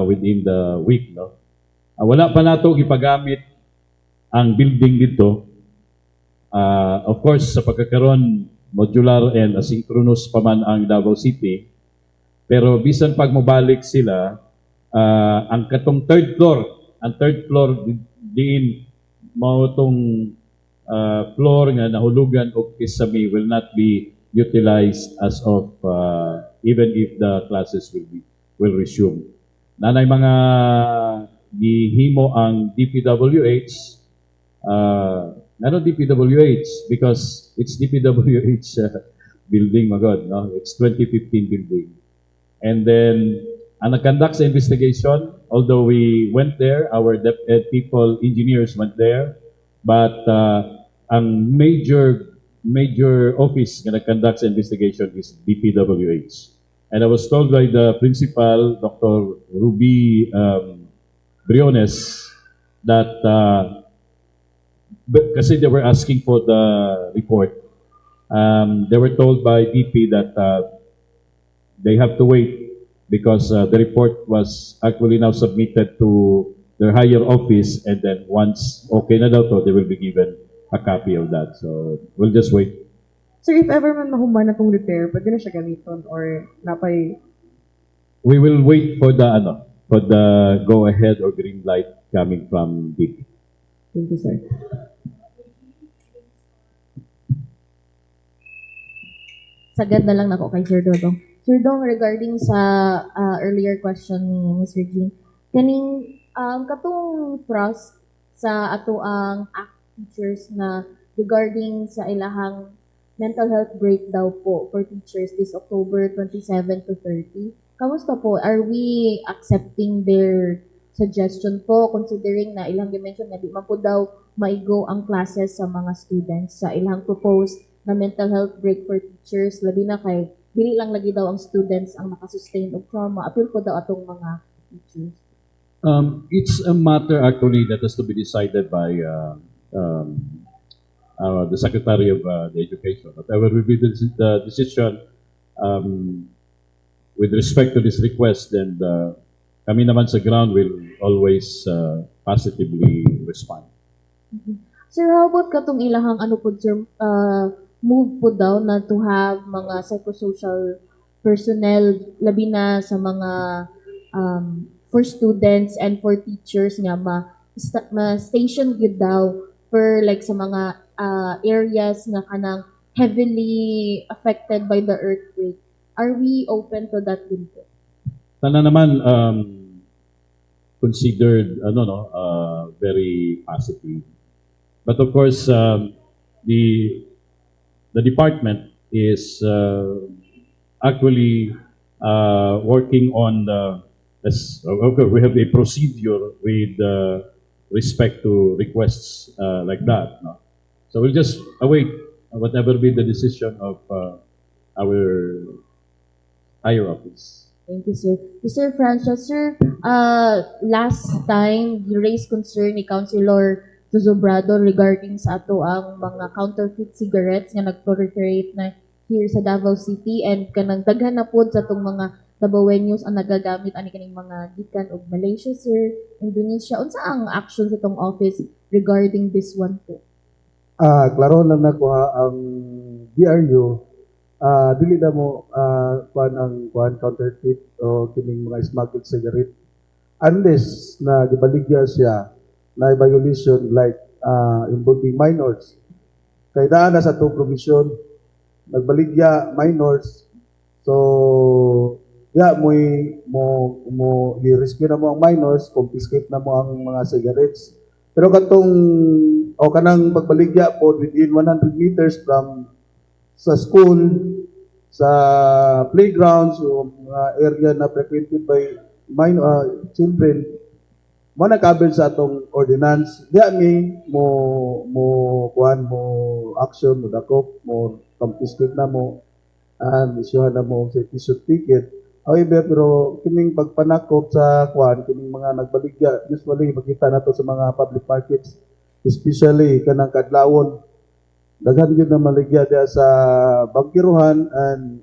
within the week. No? Wala pa nato ipagamit ang building dito. Of course, sa pagkakaroon, modular and asynchronous pa man ang Davao City, pero bisan pag mabalik sila, ang katong third floor diin mao tong floor nga nahulugan og kisami will not be utilized as of even if the classes will resume. Nanay mga gihimo ang DPWH DPWH because it's DPWH building magod, no? It's 2015 building. And then ang nag-conduct sa investigation, although we went there, our DepEd people, engineers went there, but ang major office na nag-conduct sa investigation is DPWH. And I was told by the principal, Dr. Ruby Briones, that kasi they were asking for the report, they were told by DP that they have to wait because the report was actually now submitted to their higher office, and then once okay na daw to, they will be given a copy of that. So we'll just wait. Sir, if ever man mahuman na tong repair, pwede na siya gamiton or napay... We will wait for the go ahead or green light coming from DP. Thank you, sir. Sagad na lang nako kay Sir Dodong. Sir Dong, regarding sa earlier question ni Ms. Regine, kaning katong trust sa ato ang ACT teachers na regarding sa ilahang mental health break daw po for teachers this October 27 to 30. Kamusta po? Are we accepting their suggestion po considering na ilang dimension na di man po daw maigo ang classes sa mga students sa ilang proposed na mental health break for teachers, labi na kay dili lang lagi daw ang students ang nakasustain og trauma, apil po daw atong mga teachers. It's a matter actually that has to be decided by the Secretary of the Education. Whatever will be the decision with respect to this request, then kami naman sa ground will always positively respond. Sir, how about katong ilahang ano po, sir, move po daw na to have mga psychosocial personnel, labi na sa mga for students and for teachers nga ma-station gyud daw for like sa mga areas nga kanang heavily affected by the earthquake. Are we open to that din po? Sana naman considered very positive. But of course the department is actually working on okay, we have a procedure with respect to requests like that. No? So we'll just await whatever be the decision of our higher office. Thank you, sir. Mr. Francis, sir, last time, you raised concern ni Councilor Zozobrado regarding sa ato ang mga counterfeit cigarettes nga nag-proliferate na here sa Davao City and kanang daghan na pod sa itong mga Davaoenos ang nagagamit ani kaning mga gikan og Malaysia, sir, Indonesia. Unsa ang action sa itong office regarding this one po? Klaro lang nakuha ang DRU. Dili na mo kuan counterfeit o kining mga smuggled cigarette unless na gibaligya siya na violation like involving minors. Kay naa na sa to provision nagbaligya minors, so mo i-rescue na mo ang minors, confiscate na mo ang mga cigarettes. Pero kanang pagbaligya po within 100 meters from sa school, sa playgrounds, o mga area na frequented by children, mo na-cover sa atong ordinance. Diya mo action, mo dakop, mo confiscate na mo, isyuhan na mo sa ticket. However, pero kining pagpanakop sa kining mga nagbaligya, usually makita nato sa mga public markets, especially kanang kadlawon. Daghan gyud na maligya diya sa Bangkiruhan and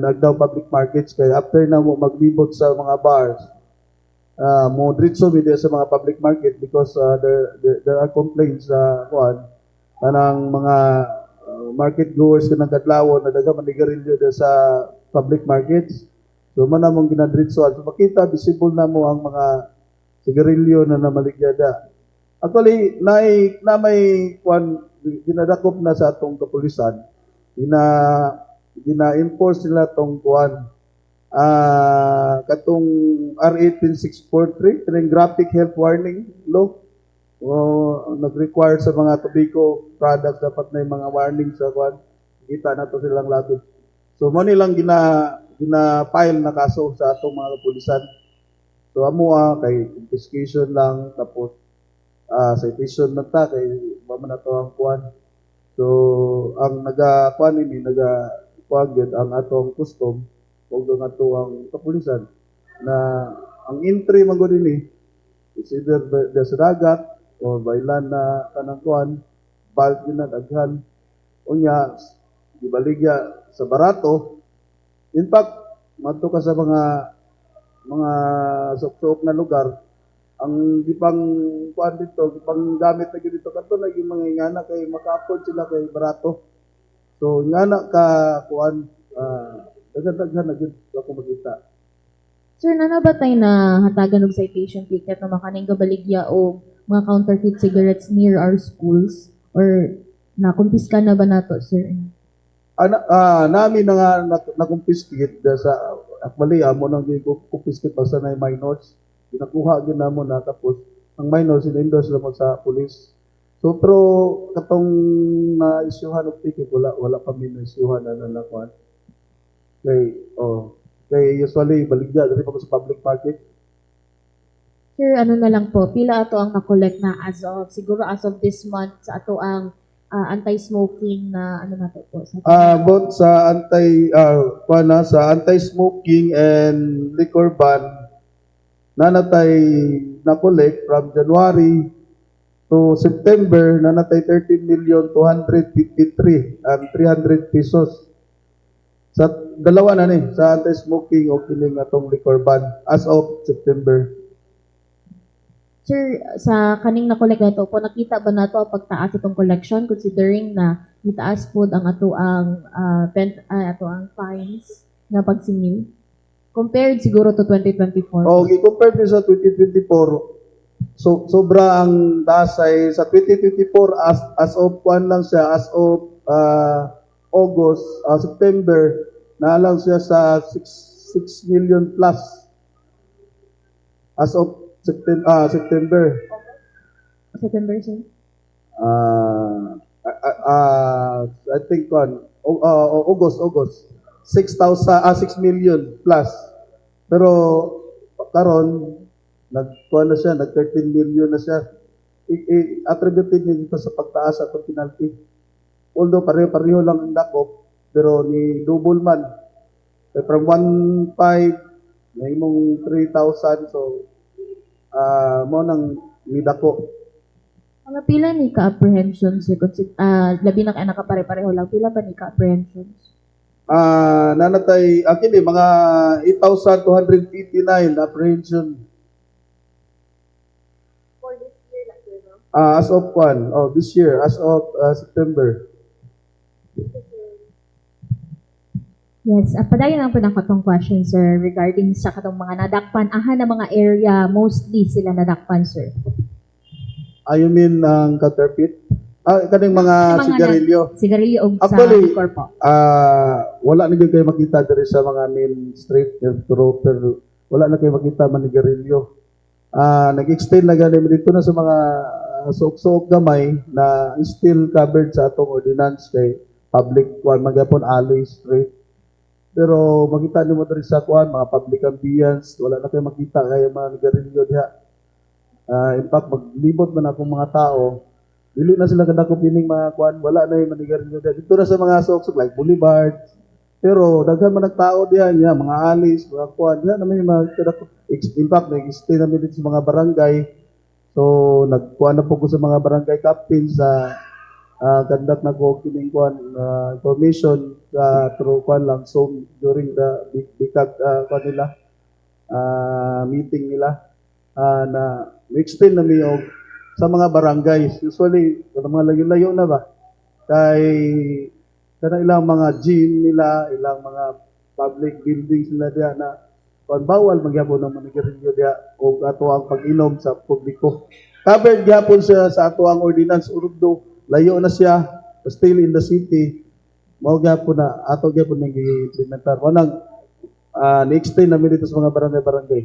Agdao public markets kay after na mo maglibot sa mga bars, mo diretso mi diya sa mga public market because there are complaints sa kanang mga market goers kanang kadlawon na daghan manigarilyo diya sa public markets. So man namong ginadiretso so makita visible na mo ang mga sigarilyo na namaligya da. Actually, na may ginadakop na sa atong kapulisan, gina-enforce nila tong katong R18643, kining graphic health warning law. Nag-require sa mga tobacco products dapat na yung mga warning sa kita na to silang labid. So mo nilang gina-file na kaso sa atong mga kapulisan. So amo kay confiscation lang tapos citation na ta kay mama na to ang So ang nagakuan ang atong custom ug ang atong kapulisan na ang entry man gud ini is either sa dagat or by land na kanang bulk na daghan unya gibaligya sa barato. In fact, madto ka sa mga sok-sok na lugar, ang gipang gipang gamit na dito kadto lagi mga ingana kay maka-afford sila kay barato. So ingana ka daghan na gyud ako makita. Sir, nanabatay na hatagan og citation ticket na makaning gabaligya o mga counterfeit cigarettes near our schools or nakumpiska na ba nato, sir? Nami na nga na-confiscate sa actually amo nang confiscate pa sa minors. Ginakuha gyud namo na tapos ang minors in-endorse lamang sa police. So pero katong na-isyuhan og ticket wala pa mi na-isyuhan na nakuan. Kay usually baligya diri pa sa public market. Sir, ano na lang po, pila ato ang na-collect na siguro as of this month sa ato ang anti-smoking na ano na to po? Both sa anti-smoking and liquor ban nanatay na-collect from January to September nanatay 13,253,300 pesos. Sa dalawa na ni sa anti-smoking o kining atong liquor ban as of September. Sir, sa kaning na-collect na to po, nakita ba nato ang pagtaas itong collection considering na itaas po ang ato ang fines na pagsingil? Compared siguro to 2024. I-compare sa 2024, sobra ang dasay sa 2024 as of lang siya, as of August, September, na lang siya sa 6 million plus. As of September. September, sir? I think August 6 million plus. Pero karon nag 13 million na siya. Attributed niya dito sa pagtaas sa penalty. Although pareho-pareho lang ang dakop, pero ni double man. From 1.5 na imong 3,000, so mo nang nidako. Mga pila ni ka-apprehensions, labi na kaya nakapare-pareho lang, pila ba ni ka-apprehensions? Nanatay, akin mga 8,289 apprehension. For this year lang, no? As of this year, as of September. Yes, padayon lang po ng katong question, sir, regarding sa katong mga nadakpan. Na mga area, mostly sila nadakpan, sir. You mean ang counterfeit? Kaning mga sigarilyo. Sigarilyo o sa Actually, liquor po. Wala na kayo makita diri sa mga main street, pero wala na kayo makita man sigarilyo. Nag-extend na ganin dito na sa mga suok-suok gamay na still covered sa atong ordinance kay public magyapon alley street. Pero makita niyo mo diri sa mga public ambience, wala na kayo makita kay mga sigarilyo diha. In fact, maglibot man akong mga tao, dili na sila kadako pining mga wala na yung manigarilyo diha. Dito na sa mga suok-suok like Boulevard. Pero daghan man nagtao diha niya, mga alis, mga diha na may mga kadako. In fact, nag-stay namin dito sa mga barangay. So, nagkuha na po ko sa mga barangay captains sa conduct na ko kining information through lang so during the bikag nila meeting nila na extend na niyo sa mga barangay usually sa mga layo-layo na ba kay kana ilang mga gym nila ilang mga public buildings nila diya na bawal magyapon ng manigarilyo diya o ato ang pag-inom sa publiko covered gyapon siya sa ato ang ordinance urugdo layo na siya, still in the city, mao gyapon na ato gyapon nang gi-implementar. Mo nang na-extend namin dito sa mga barangay-barangay.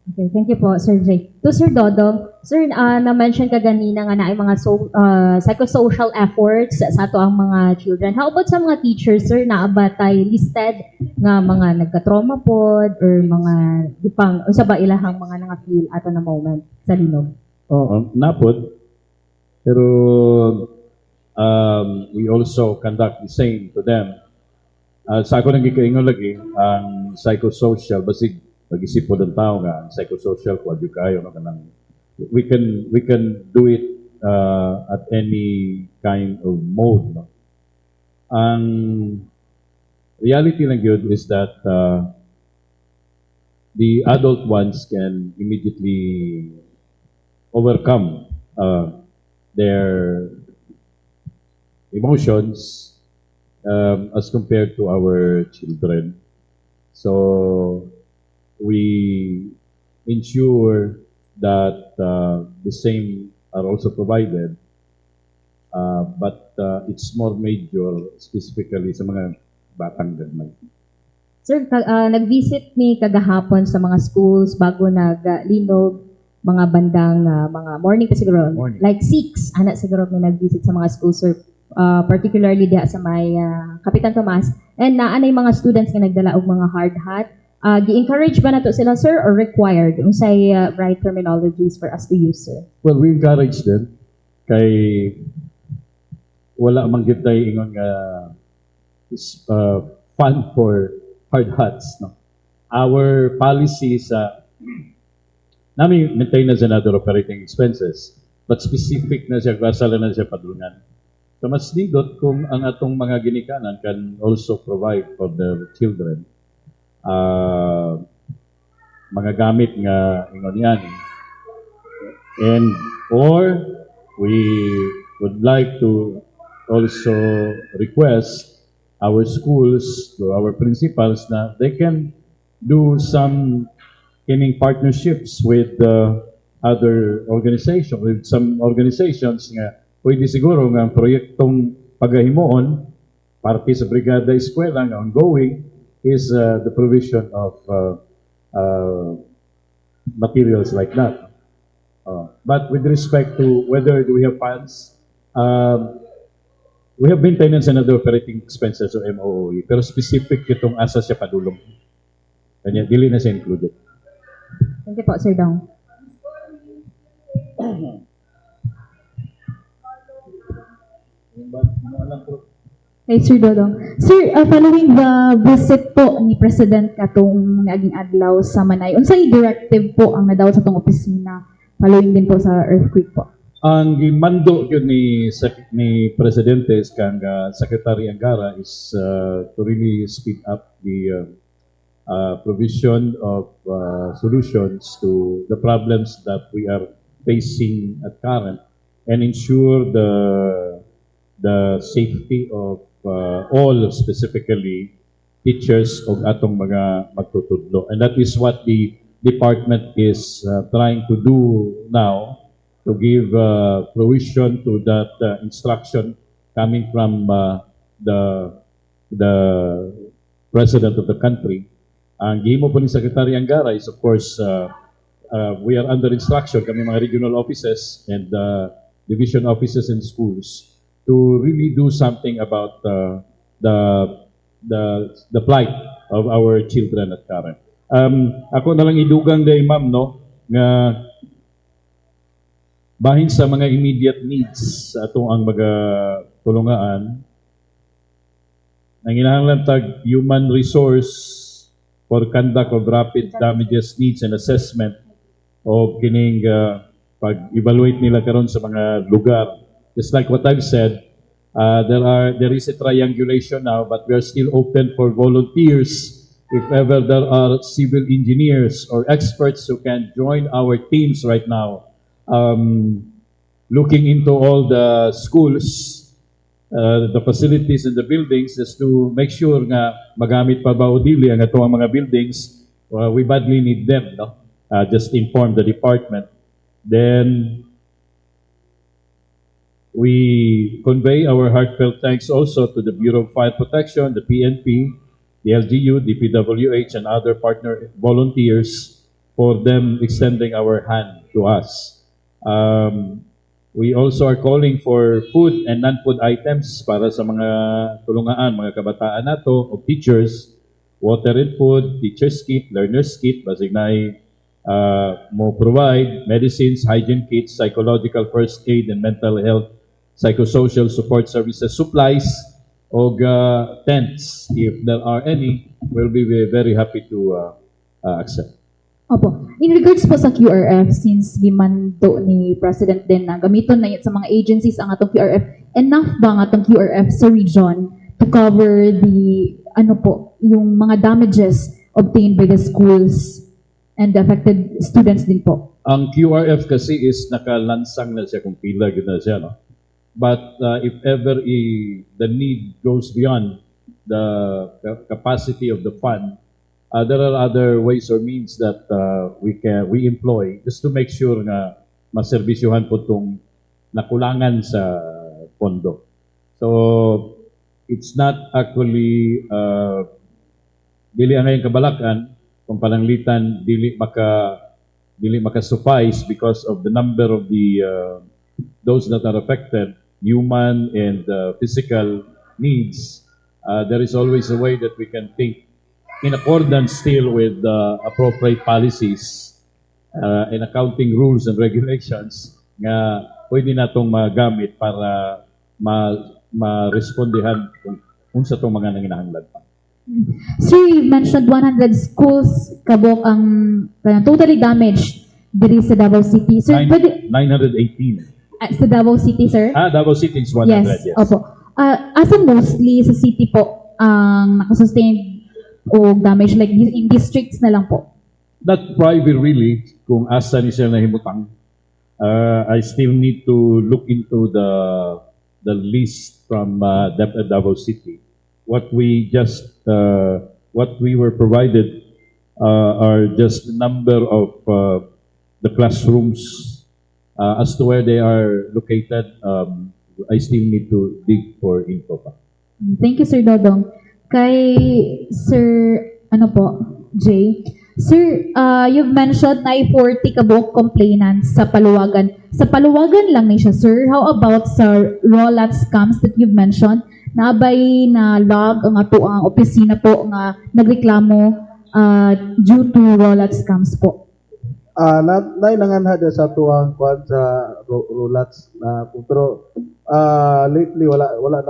Okay, thank you po, Sir Jay. To Sir Dodong, Sir, na-mention ka ganina nga na ay mga psychosocial efforts sa ato ang mga children. How about sa mga teachers, Sir, naabatay listed nga mga nagka-trauma pod or mga ipang, sa ba ilahang mga nanga-feel ato na moment sa linog? Oo, napod. Pero we also conduct the same to them. Sa ako nang gikaingon lagi, ang psychosocial, basig mag-isip po ng tao nga, ang psychosocial, kwadyo kayo, no, kanang, we can do it at any kind of mode. No? Ang reality lang yun is that the adult ones can immediately overcome their emotions as compared to our children. So we ensure that the same are also provided, but it's more major specifically sa mga batang ganman. Sir, nag-visit ni kagahapon sa mga schools bago naglinog mga bandang mga morning pa siguro, like 6, anak siguro may nag-visit sa mga schools, sir, particularly diha sa may Kapitan Tomas, and naanay mga students nga nagdala og mga hard hat. Gi-encourage ba nato sila, sir, or required? Unsay right terminologies for us to use, sir? Well, we encourage them kay wala man gyud tay ingon nga fund for hard hats, no. Our policy sa namin maintenance and other operating expenses, but specific na siya, kasala na siya padulungan. So mas nindot kung ang atong mga ginikanan can also provide for their children mga gamit nga ingon yan. And or we would like to also request our schools to our principals na they can do some kining partnerships with other organizations, with some organizations nga pwede siguro nga ang proyektong pagahimoon parte sa Brigada Eskwela nga ongoing is the provision of materials like that. But with respect to whether do we have funds, We have maintenance and other operating expenses o MOOE, pero specific itong asa siya padulong. Kanya, dili na siya included. Thank you po, Sir Dong. Hey, Sir Dodong. Sir, following the visit po ni President katong naging adlaw sa Manay, unsay directive po ang nadawat sa tong opisina following din po sa earthquake po? Ang gimando yun ni Presidente kang Secretary Angara is to really speed up the provision of solutions to the problems that we are facing at current and ensure the safety of all, specifically teachers of atong mga magtutudlo. And that is what the department is trying to do now, to give fruition to that instruction coming from the president of the country. Ang gihimo po ni Secretary Angara is, of course, we are under instruction, kami mga regional offices and division offices in schools, to really do something about the plight of our children at current. Ako na lang idugang day, ma'am, no, nga bahin sa mga immediate needs sa atong ang mga tulungaan, nanginahanglan tag human resource for conduct of rapid damages needs and assessment o kining pag-evaluate nila karon sa mga lugar. Just like what I've said, there is a triangulation now, but we are still open for volunteers. If ever there are civil engineers or experts who can join our teams right now, looking into all the schools, the facilities and the buildings, just to make sure nga magamit pa ba o dili ang ato ang mga buildings, we badly need them, no? Just inform the department. Then we convey our heartfelt thanks also to the Bureau of Fire Protection, the PNP, the LGU, the PWH, and other partner volunteers for them extending our hand to us. We also are calling for food and non-food items para sa mga tulungaan, mga kabataan nato, of teachers, water and food, teacher's kit, learner's kit, basig na mo provide medicines, hygiene kits, psychological first aid and mental health, psychosocial support services, supplies, o tents, if there are any, we'll be very happy to accept. Opo. In regards po sa QRF, since gimando ni President din na gamiton na yun sa mga agencies ang atong QRF, enough ba ang atong QRF sa region to cover the, yung mga damages obtained by the schools and the affected students din po? Ang QRF kasi is nakalansang na siya kung pila gina siya, no? But if ever the need goes beyond the capacity of the fund, there are other ways or means that we employ just to make sure na maserbisyuhan po itong nakulangan sa pondo. So it's not actually dili ang ngayong kabalakan kung pananglitan dili maka suffice because of the number of the those that are affected, human and physical needs. There is always a way that we can think in accordance still with appropriate policies and accounting rules and regulations nga pwede natong magamit para ma-respondihan kung sa itong mga nanginahanglan pa. Sir, you mentioned 100 schools kabok ang totally damaged diri sa Davao City. Sir, 918. Sa Davao City, sir? Davao City is 100, yes. Opo. Asa mostly sa city po ang nakasustain o damage, like in districts na lang po? Not private really, kung asa ni siya nahimutang. I still need to look into the list from Davao City. What we were provided are just the number of the classrooms. As to where they are located, I still need to dig for info pa. Thank you, Sir Dodong. Kay Sir, Jay, Sir, you've mentioned na 40 kabuok complainants sa Paluwagan. Sa Paluwagan lang ni siya, sir. How about sa rollout scams that you've mentioned? Naabay na log ang ato ang opisina po nga nagreklamo due to rollout scams po. Nanganhan sa tuwang kwan sa rulats na pero lately wala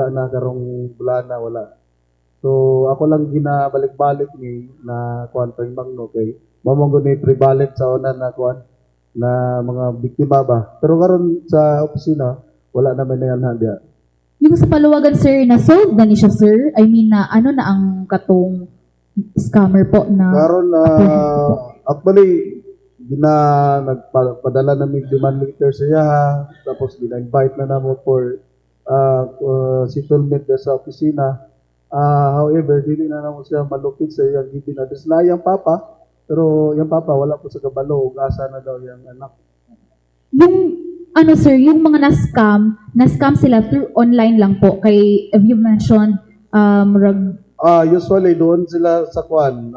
na karong bulana wala. So ako lang ginabalik-balik ni na kwan pa no kay mamong ni prevalent sa una na kwan na mga biktima ba. Pero karon sa opisina wala naman na yan diya. Yung sa Paluwagan, sir, na-solve na ni siya, sir? I mean, na ano na ang katong scammer po na... Karon actually nagpadala na mig demand letter sa iya tapos gina-invite na namo for settlement sa opisina. However, dili na namo siya malupit sa iyang given address na iyang papa, pero yung papa wala po sa kabalo ug asa na daw yung anak. Yung, ano sir, yung mga na-scam sila through online lang po. Kay, if you mentioned, Usually doon sila sa kwan,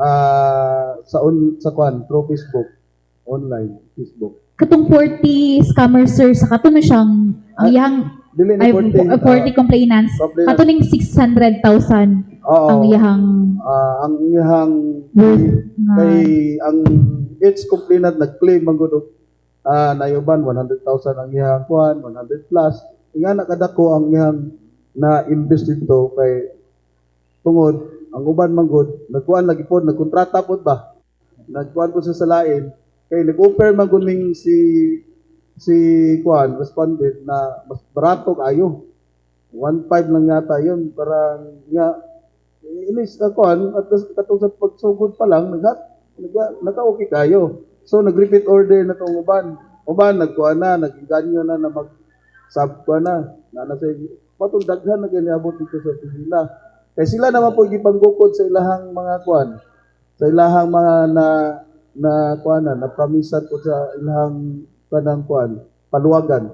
sa kwan, through Facebook, online, Facebook. katong 40 scammers, sir, sa kato na siyang, ang iyang, Dili na 40 complainants, kato ning 600,000 ang iyang ang iyang worth na, kay ang each complainant nag-claim manggod nayuban 100,000 ang iyang kuan 100 plus nga nakadako ang iyang na invest dito kay tungod ang uban manggod nagkuan lagi pod nagkontrata pod ba nagkuan po sa lain kay nag-offer manggod ning si kuan responded na mas barato kayo 1.5 lang yata yun parang nga inis na kuan at katong sa pagsugod pa lang naka-okay kayo. So nag-repeat order na tong uban nagkuan na nag-inganyo na mag sub kuan na sa patong daghan na giniabot dito sa opisina. Kay sila naman po gipanggukod sa ilahang mga kuan sa ilahang mga na kuan na promisan ko sa ilahang kanang kuan paluwagan.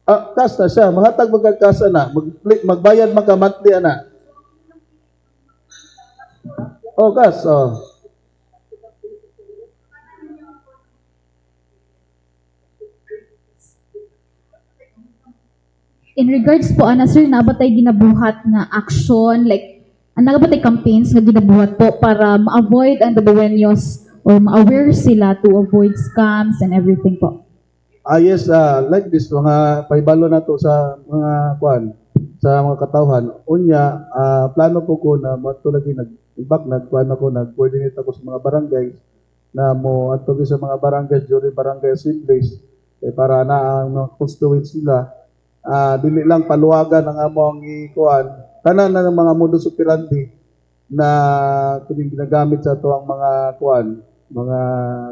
Kasta siya, mahatag magkakasa na, magbayad magkamatli ana. Kas, in regards po, ana sir, nabatay ginabuhat nga action, like, nabatay campaigns nga ginabuhat po para ma-avoid ang Dabawenyos or ma-aware sila to avoid scams and everything po. Yes, like this, mga paibalo na to sa mga kuan, sa mga katawhan. Unya, plano po ko na matulagi nagkuan ako, nag-coordinate ako sa mga barangay na mo atog sa mga barangay during barangay assemblies para na ang mga constituents nila dili lang paluwagan ang among ikuan tanan ng mga modus operandi na kining ginagamit sa ato ang mga kuan mga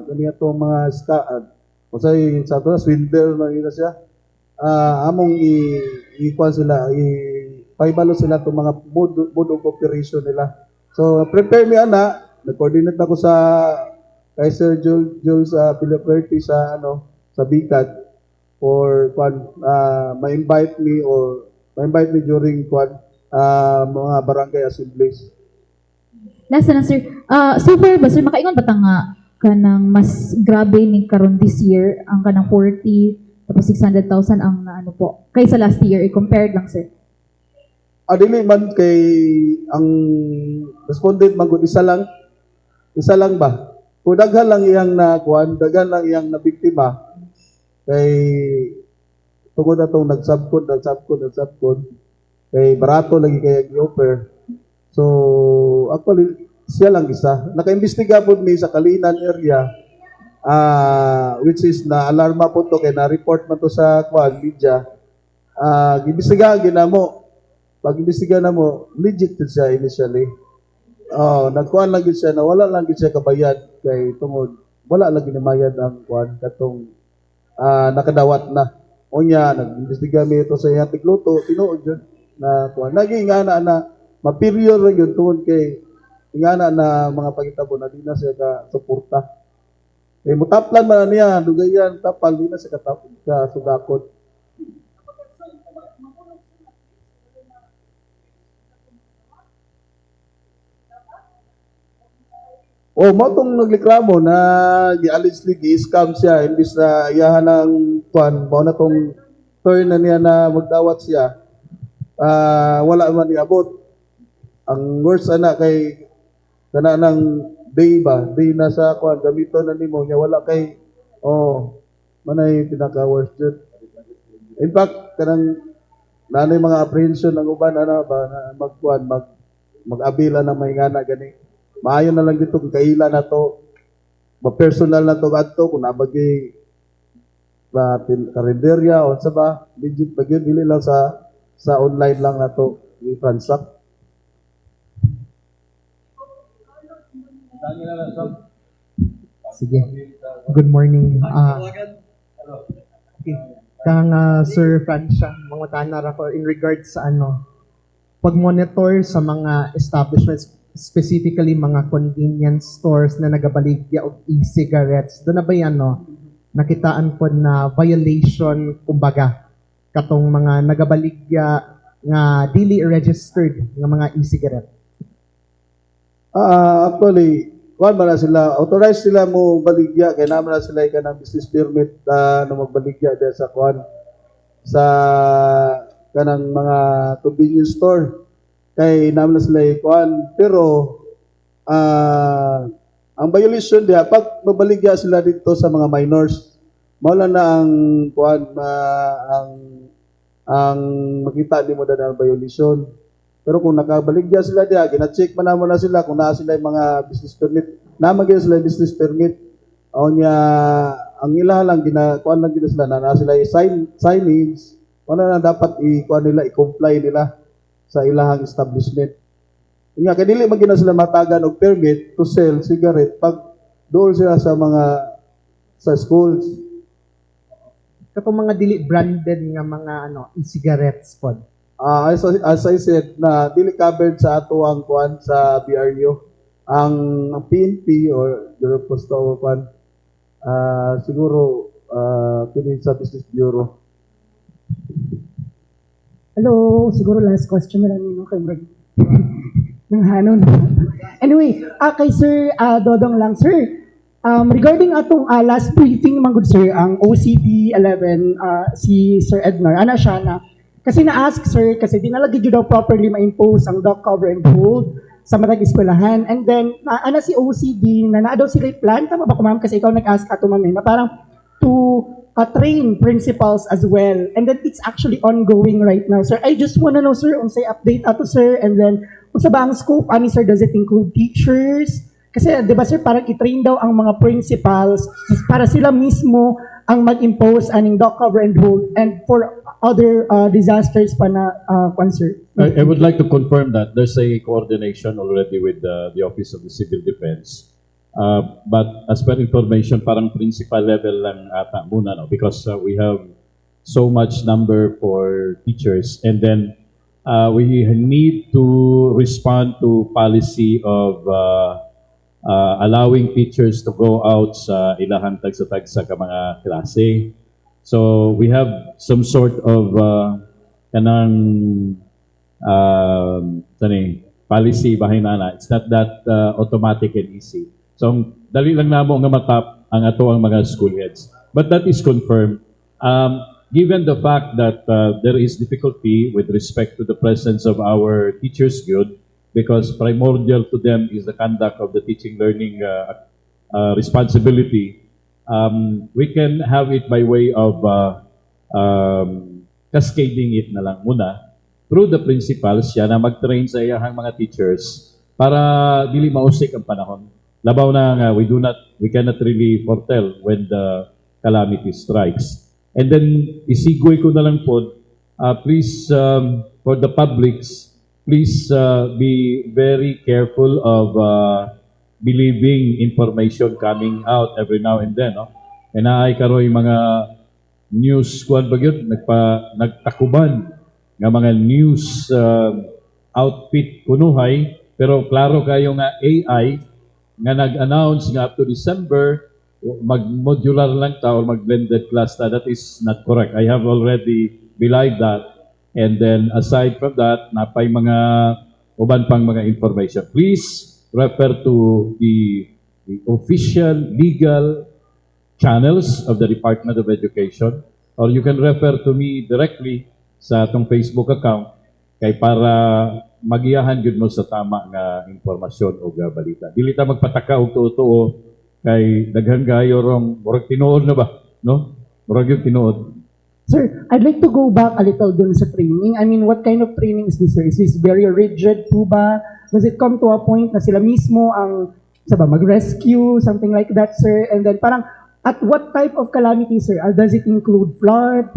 ganito mga usay sa ato swindler na yun siya among ikuan sila paibalo sila itong mga mode of operation nila. So prepare mi ana nag-coordinate ako sa kay Sir Jules Pilaperti sa sa Bicat or ma-invite me during mga barangay assemblies. Last na sir, so far ba sir, makaingon ba ta nga kanang mas grabe ni karon this year ang kanang 40 tapos 600,000 ang naano po kaysa last year i-compared lang sir? Dili man kay ang respondent magud isa lang ba? Kung daghan lang iyang nakuan, daghan lang iyang nabiktima kay tungod atong nagsabkod kay barato lagi kay gi-offer. So actually siya lang isa. Naka-imbestiga po mi sa Kalinan area which is na alarma po to kay na-report man to sa media. Gimbestiga ginamo. Pag-imbestiga na mo, legit siya initially. Nagkuhan lang siya na wala lang siya kabayad kay tungod wala lang ginamayad ang kuan katong nakadawat na. Unya nag-imbestiga mi ito sa iyang tigluto, tinuod yun na kuan. Naging na ma-period ra yun tungod kay ingana na mga pagitabo na di na siya ka suporta. Mutaplan man niya, dugayan tapal di na siya ka sugakot. O mo tong nagreklamo na allegedly gi-scam siya imbis na iyahan ng kuan mo na tong turn na niya na magdawat siya. Wala man niabot. Ang worst ana kay kana ng day na sa kuan gamito na nimo nya wala kay manay pinaka worst jud. In fact kanang nanay mga apprehension ng uban ana ba na magkuan mag-abila na may ngana gani. Maayo na lang dito kung kaila na to, ma-personal na to adto kung nabagi ba karinderya o sa ba legit ba gyud dili lang sa online lang na to i-transact. Sige. Good morning. Kang Sir Francia, mga tanar ako in regards sa pag-monitor sa mga establishments, specifically mga convenience stores na nagabaligya og e-cigarettes. Doon na ba yan, nakitaan po na violation, kumbaga, katong mga nagabaligya nga dili registered nga mga e-cigarette? Actually, kuan man na sila, authorized sila mo baligya kay naman na sila kanang business permit na magbaligya diya sa kuan sa kanang mga convenience store. Kay naman na sila kuan pero ang violation diya pag mabaligya sila dito sa mga minors, mawala na ang kuan ang makita nimo na ang violation. Pero kung nakabaligya sila diya, gina-check man na sila kung naa sila yung mga business permit. Naman gina sila business permit. O niya, ang ila lang, kuan lang gina sila, na sila signage, ano na dapat kuan nila, i-comply nila sa ilahang establishment. Nga, kaya dili man gina sila matagan og permit to sell cigarette pag doon sila sa schools. Katong mga dili branded nga mga e-cigarettes po. As I said, na dili covered sa ato ang kuan sa BRU. Ang PNP or Bureau of Customs kuan siguro kini sa Business Bureau. Hello, siguro last question na lang kay Brad. Nang hanon. Anyway, kay Sir Dodong lang, Sir. Regarding atong last briefing, mga good sir, ang OCD 11, si Sir Ednar, ana siya na, kasi na-ask, sir, kasi di nalagay daw properly ma-impose ang dock cover and hold sa matag eskwelahan. And then, ana si OCD, na daw sila plan, tama ba ko ma'am? Kasi ikaw nag-ask ato ma'am, na parang to train principals as well. And then, it's actually ongoing right now, sir. I just wanna know, sir, unsay update ato, sir, and then, unsa ba ang scope, ani, sir, does it include teachers? Kasi, di ba, sir, parang i-train daw ang mga principals para sila mismo ang mag-impose aning dock cover and hold and for other disasters pa na concern. I would like to confirm that there's a coordination already with the Office of the Civil Defense. But as per information, parang principal level lang ata muna, no? Because we have so much number for teachers. And then we need to respond to policy of allowing teachers to go out sa ilahang tagsa-tagsa ka mga klase. So we have some sort of policy behind na. It's not that automatic and easy. So dali lang namo nga matap ang ato ang mga school heads. But that is confirmed. Given the fact that there is difficulty with respect to the presence of our teachers guild, because primordial to them is the conduct of the teaching learning responsibility. We can have it by way of cascading it na lang muna through the principals, siya na mag-train sa iyahang mga teachers para dili mausik ang panahon. Labaw na nga, we cannot really foretell when the calamity strikes. And then, isigoy ko na lang po, please, for the publics, please be very careful of believing information coming out every now and then, no? E naay karoy mga news kuan bagyod nagtakuban nga mga news outfit kunuhay, pero klaro kayo nga AI nga nag-announce nga up to December mag-modular lang ta or mag-blended class ta. That is not correct. I have already belied that. And then aside from that, napay mga uban pang mga information. Please refer to the the official legal channels of the Department of Education, or you can refer to me directly sa atong Facebook account kay para magiyahan gyud mo sa tama nga impormasyon o balita. Dili ta magpataka og tuo-tuo kay daghan kayo rong murag tinuod na ba, no? Murag yung tinuod. Sir, I'd like to go back a little dun sa training. I mean, what kind of training is this, sir? Is this very rigid po ba? Does it come to a point na sila mismo ang mag-rescue, something like that, sir? And then parang, at what type of calamity, sir? Does it include flood,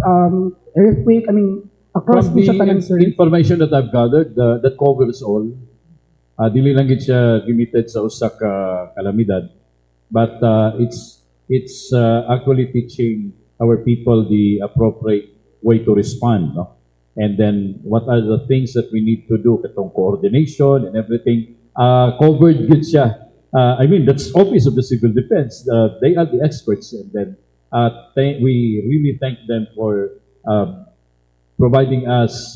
earthquake? I mean, across From po the siya tanan, sir? information that I've gathered, that covers all. Dili lang gid siya limited sa usa ka kalamidad, but it's actually teaching our people the appropriate way to respond, no? And then what are the things that we need to do, katong coordination and everything, covered gid siya. I mean, that's Office of the Civil Defense. They are the experts, and then we really thank them for providing us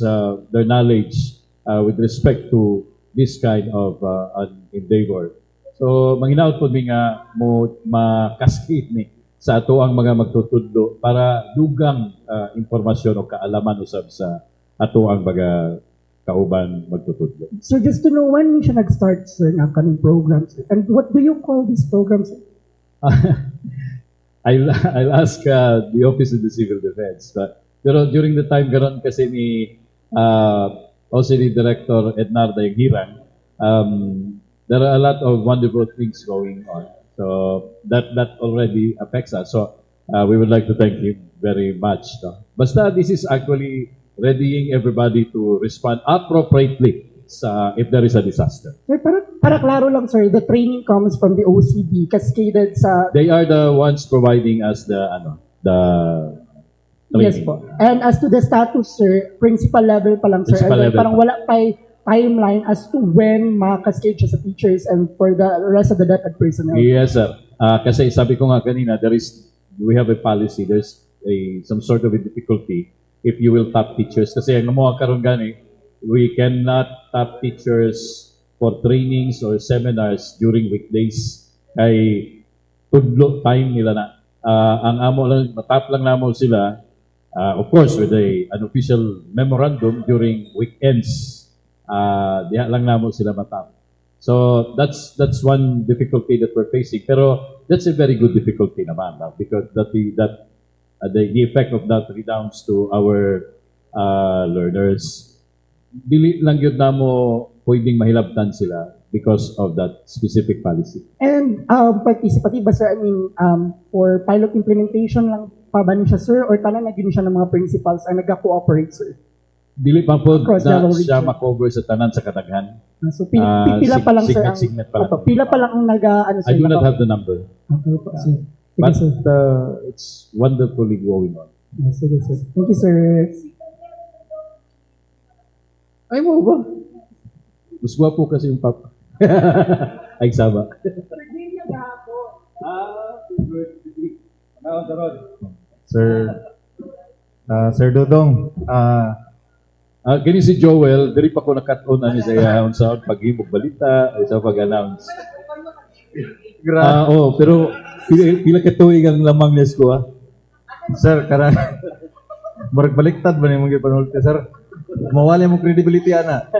their knowledge with respect to this kind of an endeavor. So, manginaot po mi nga mo makaskit ni sa ato ang mga magtutudlo para dugang impormasyon o kaalaman usab sa ato ang mga kauban magtutudlo. So just to know, when siya nag-start, sir, ng kanong program, sir? And what do you call this program, sir? I'll ask the Office of the Civil Defense. Pero during the time garon kasi ni OCD Director Ednarda Hirang, there are a lot of wonderful things going on. So that already affects us. So we would like to thank him very much. No? Basta this is actually readying everybody to respond appropriately if there is a disaster. Sir, para klaro lang, sir, the training comes from the OCD, cascaded sa... They are the ones providing us the training. Yes po. And as to the status, sir, principal level pa lang, sir. Principal And then level parang pa. wala pa timeline as to when makascade siya sa teachers and for the rest of the DepEd personnel. Yes, sir. Kasi sabi ko nga kanina, we have a policy. There's some sort of a difficulty if you will tap teachers. Kasi ang mga karon gani, we cannot tap teachers for trainings or seminars during weekdays. Ay tudlo time nila na. Ang amo lang, matap lang namo sila, of course, with an official memorandum during weekends. Diha lang namo sila matap. So that's one difficulty that we're facing. Pero that's a very good difficulty naman, because the effect of that redounds to our learners. Dili lang yun namo pwedeng mahilabtan sila because of that specific policy. And participative ba, sir? I mean, for pilot implementation lang pa ba niya, sir? Or tanan na siya ng mga principals ay nagka-cooperate, sir? Dili pa po Across na the siya region. makover sa tanan sa kadaghan. So pila pa lang, sir. Segment pa lang. Opo, pila pa lang ang I do not have the number. Okay po, sir. Sige, But sir. it's wonderfully going on. Yes, sige, sir. Thank you, sir. Ay mo ba? Mas gwapo kasi yung papa. Ay, saba. Sir Dodong, Gani si Joel, diri pa ko nakat-on ani sa iyahon sa paghimog balita o sa pag-announce. Pero pila ka tuig ang lamang nes ko sir, karan murag baliktad ba nimong gipanulti, sir? Mawala mo credibility ana.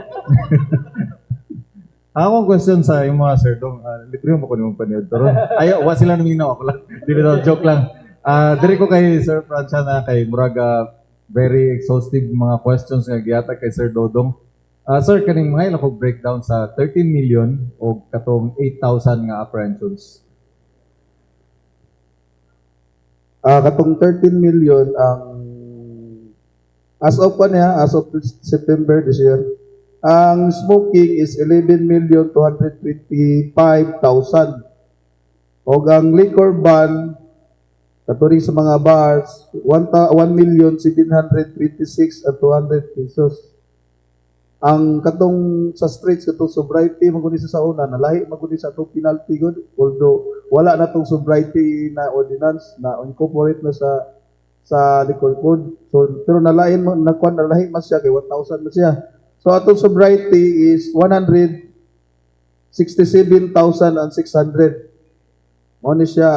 Akong question sa imo, Sir Dong, libre mo ko nimong paniod. Pero ayo, wa sila naminaw ako lang. Dili daw, joke lang. Diri ko kay Sir Francia na kay muraga very exhaustive mga questions nga gihatag kay Sir Dodong. Sir, kaning mga ilakog breakdown sa 13 million o katong 8,000 nga apprehensions. Katong 13 million ang as of September this year, ang smoking is 11,225,000. O ang liquor ban katuring sa mga bars 1,726,200 pesos. Ang katong sa streets katong sobriety maguni sa una nalahi maguni sa atong penalty good, although wala na tong sobriety na ordinance na incorporate na sa liquor code. So pero nalahi mas siya kay 1,000 mas siya. So atong sobriety is 167,600. Mao ni siya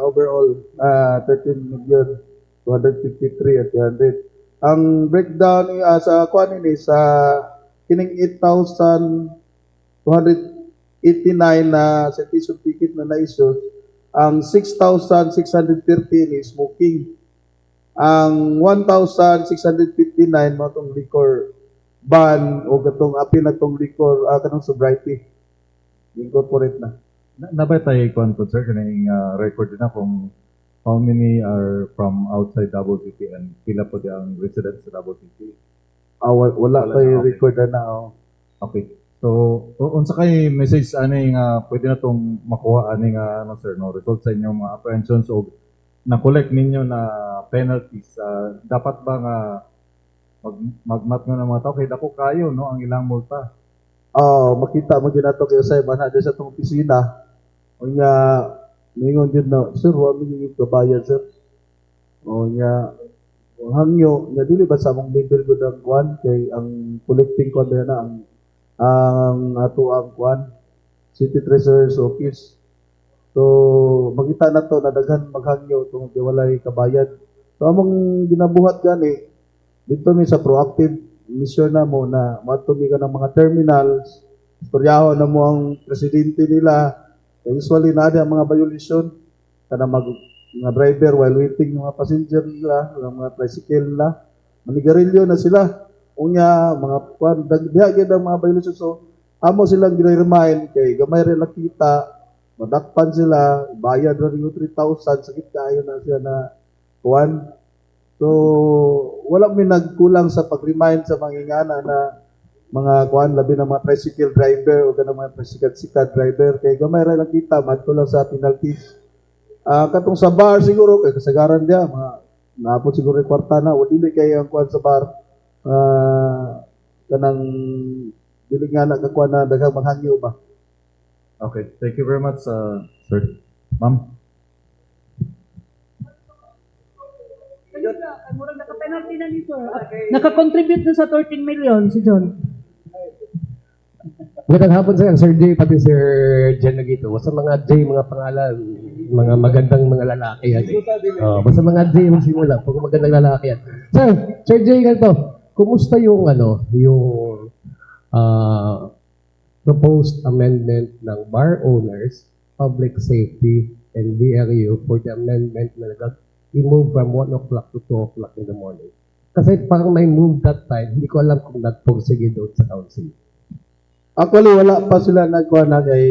overall 13 million 253 at 300. Ang breakdown ni sa kuan ni sa kining 8,289 na citation ticket na na-issue, ang 6,630 ni smoking. Ang 1,659 mo tong liquor ban o gatong apil na tong liquor kanang sobriety. Incorporate na. Dapat tayo kuan po sir kaning record na kung how many are from outside Davao City and pila po di ang residents sa Davao City. Wala tayo okay. record na oh. Okay. So, unsa kay message ani nga pwede na tong makuha ani nga ano sir no result sa inyong mga apprehensions o na-collect ninyo na penalties. Dapat ba nga magmat nga ng mga tao kay dako kayo no ang ilang multa. Makita mo ginato kayo sa iba na sa tong opisina. Unya ningon gyud na sir wa mi yung kabayan sir. Unya hangyo nya dili ba sa among member gud ang kwan kay ang collecting kwan na ang ato ang kwan City Treasurer's Office. So makita na to na daghan maghangyo tungod kay walay kabayad. So among ginabuhat gani dito mi sa proactive mission na mo na matumi ka ng mga terminals, istoryaho na mo ang presidente nila. Usually na ang mga violation kana mga driver while waiting ng mga passenger nila, ng mga tricycle nila, manigarilyo na sila. Unya mga kwan dagdiha gyud ang mga violation, so amo silang gina-remind kay gamay ra nakita, madakpan sila, bayad ra ning 3,000 sakit kaayo na siya na kwan. So wala mi nagkulang sa pag-remind sa mangingana na mga kuan labi ng mga tricycle driver o kanang mga tricycle driver kay gamay ra lang kita madto lang sa penalties. Katong sa bar siguro kay kasagaran dia mga naapot siguro yung kwarta na o dili kay ang kuan sa bar. Kanang dili nga na kakuan na daghang maghangyo ba. Okay, thank you very much sir. Ma'am. Murag naka-penalty na ni sir. Naka-contribute na sa 13 million si John. Magandang hapon Sir J, pati Sir Jen Nagito. Basta mga J, mga pangalan, mga magandang mga lalaki yan. Basta mga J, magsimula. Pag magandang lalaki yan. Sir J, ganito. Kumusta yung, proposed amendment ng bar owners, public safety, and VRU for the amendment na i-move from 1 o'clock to 2 o'clock in the morning? Kasi parang may move that time, hindi ko alam kung nagpursige doon sa council. Actually, wala pa sila nagkuha na kay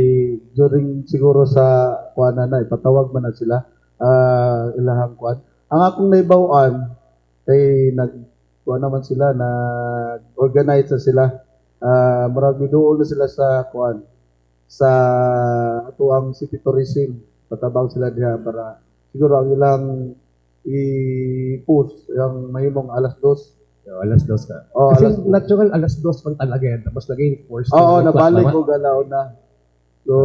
during siguro sa kuha na ipatawag man na sila ilahang kuha. Ang akong naibawaan kay nagkuha naman sila na organize na sila. Marami doon na sila sa kuha sa ato ang city tourism. Patabang sila diha para siguro ang ilang i-post yung mahimong alas 2. Alas 2 ka. Kasi natural alas 2 man talaga yan. Tapos naging force. Nabalik ko galaw na. So,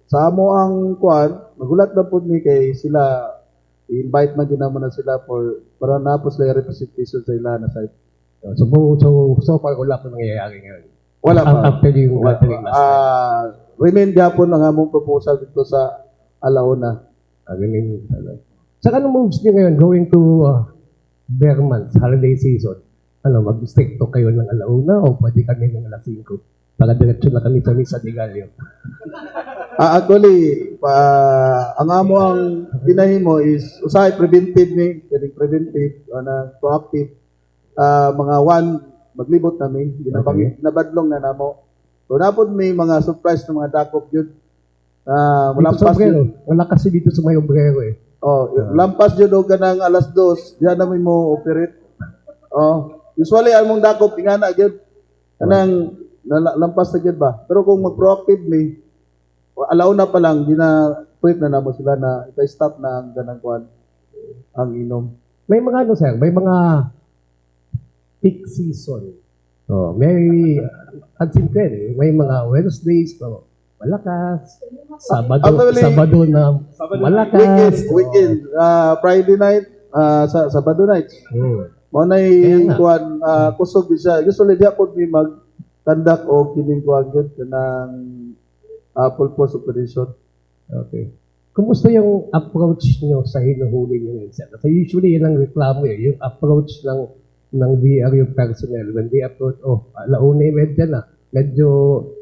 sa amo ang kuan, magulat na po ni kay sila, i-invite man din naman na sila para napos lang representation sa ila na site. So far, wala pa nangyayari ngayon. Wala pa. After yung remain gapon ang among proposal dito sa Alauna. Sa anong moves niyo ngayon going to bare months, holiday season? Mag-stick to kayo ng alauna o pwede kami ng alas 5? Para diretso na kami sa Misa de Gallo. Actually, ang amo ang pinahimo is usahay preventive ni, pwedeng preventive, proactive. Mga maglibot namin, ginabadlong na namo. So, napod may mga surprise ng mga dakop yun. Wala kasi dito sa may ombrero eh. Lampas yun o ganang alas 2, diyan namin mo operate. Usually, among dakop, ingana yun. Kanang lampas na yun ba? Pero kung mag-proactive ni, alauna pa lang, di na pwede na namo sila na ita-stop na ang ganang kuhan, ang inom. May mga sir, may mga peak season. May may mga Wednesdays, malakas. Sabado na malakas. Weekend. Friday night, Sabado night. Maunay kuan kusog siya. Usually di ako may mag-conduct o kining kuan gyud kanang full force operation. Okay. Kumusta yung approach nyo sa hinuhuli nyo minsan? Kasi usually yun ang reklamo eh, yung approach ng VRU personnel when they approach, alauna yung medya na. Medyo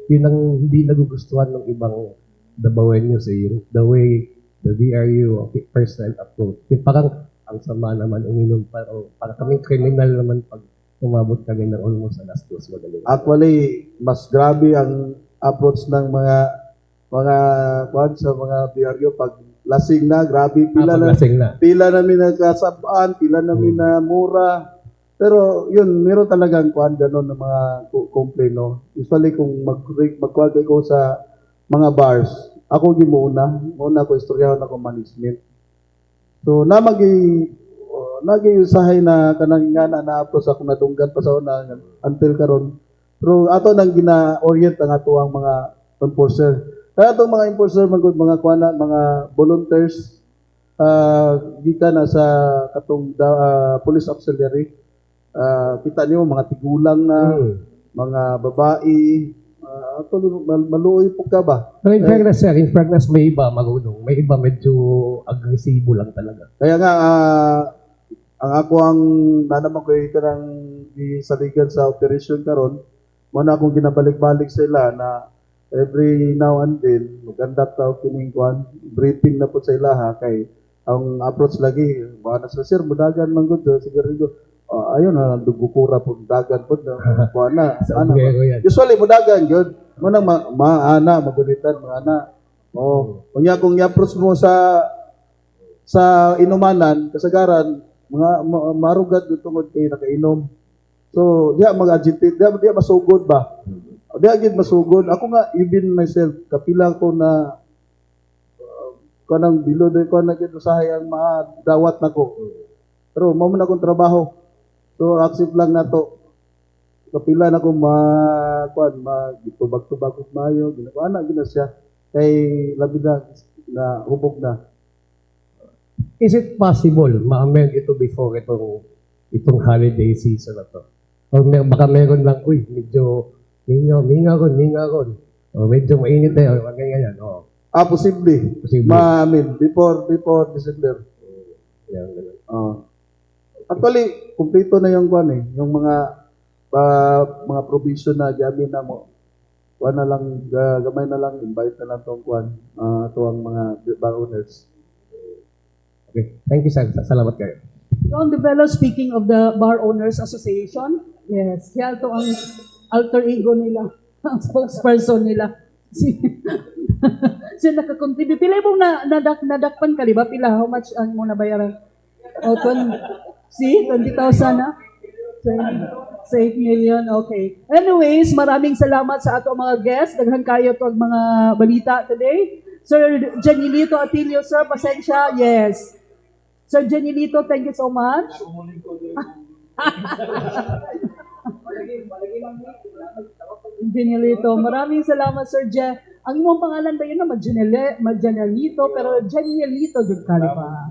yun ang hindi nagugustuhan ng ibang Dabawenyos eh, yung the way the VRU personnel approach. Yung parang ang sama naman uminom para kaming kriminal naman pag umabot kami ng almost alas 2 madaling. Actually, mas grabe ang approach ng mga sa mga BRU pag lasing na, grabe Lasing na. pila namin nagkasabaan, pila namin na mura. Pero yun, meron talagang ganon ng mga complaint, no? Usually kung magkuha ko sa mga bars, ako muna ko istoryahon ako management. So nagi-usahay na kanang nga na-approach ako nadunggan pa sa una until karon. Pero ato nang gina-orient ang ato ang mga enforcer. Kaya itong mga enforcer, mga volunteers, dito na sa katong police auxiliary, kita niyo mga tigulang na, mga babae, maluoy po ka ba? Pero in fairness, sir, may iba marunong, may iba medyo agresibo lang talaga. Kaya nga, ang ako ang nanaman ko kanang saligan sa operation karon, muna akong ginabalik-balik sila na every now and then, maganda tao kining briefing na po sa ilaha kay ang approach lagi, baka na sa sir, mudagan man gud siguro ayun na dugukura po dagan po na usually mudagan gyud mo nang maana magulitan maana kunya kung i-approach mo sa inumanan kasagaran mga marugat tungod kay nakainom, so diya mag-agitate, diya masugod ba. Di agad masugod. Ako nga, even myself, kapila ko na kanang bilo doon ko na usahay ang madawat na ko. Pero mo na akong trabaho. So, accept lang na to. Kapila na ko magtubag-tubag ko mayo. Ginagawa na, gina siya. Kay labi na hubog na. Is it possible ma-amend ito before itong holiday season na to? Or baka meron lang, medyo mingaron. Medyo mainit tayo, ganyan. Posible. Before December. Actually, kumpleto na yung yung mga provision na gabi na mo. Na lang, gamay na lang, invite na lang tong tuwang mga bar owners. Okay, thank you, sir. Salamat kayo. John Develo, speaking of the Bar Owners Association, yes, yan to ang alter ego nila, ang spokesperson nila. Siya nakakontribute. Pila mong nadakpan ka, di ba? Pila, how much ang mo nabayaran? 20,000 na? Sa 8 million, okay. Anyways, maraming salamat sa ato mga guests. Daghan kayo to ang mga balita today. Sir Janilito Atilio, sir, pasensya. Yes. Sir Janilito, thank you so much. Janilito, maraming salamat, Sir Jan. Ang imong pangalan ba yun na Janilito, pero Janilito, jud ka pa.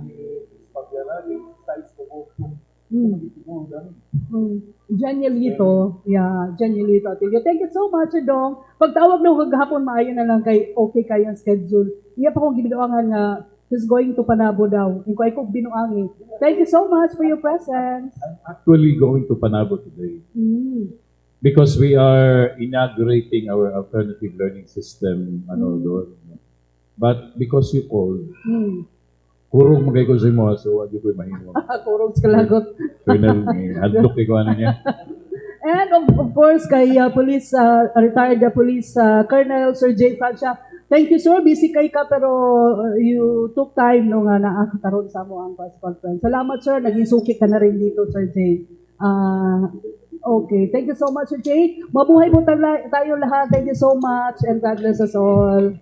Janilito, yeah, Janilito Atilio. Thank you so much, Dong. Pagtawag nung kaghapon, maayo na lang kay okay kayo ang schedule. Iya pa kong gibinuangan nga he's going to Panabo daw. Yung ko ay kong binuangi. Thank you so much for your presence. I'm actually going to Panabo today. Because we are inaugurating our alternative learning system doon. But because you called, kurong magay ko sa mo, so hindi ko mahimo. Kurong sa kalagot. Colonel, hadlok ko niya. And of course, kay retired police Colonel Sir J. Francia. Thank you, sir. Busy kay ka, pero you took time nung nakakaroon sa mo ang press conference. Salamat, sir. Naging suki ka na rin dito, Sir J. Okay. Thank you so much, Sir J. Mabuhay po tayo lahat. Thank you so much and God bless us all.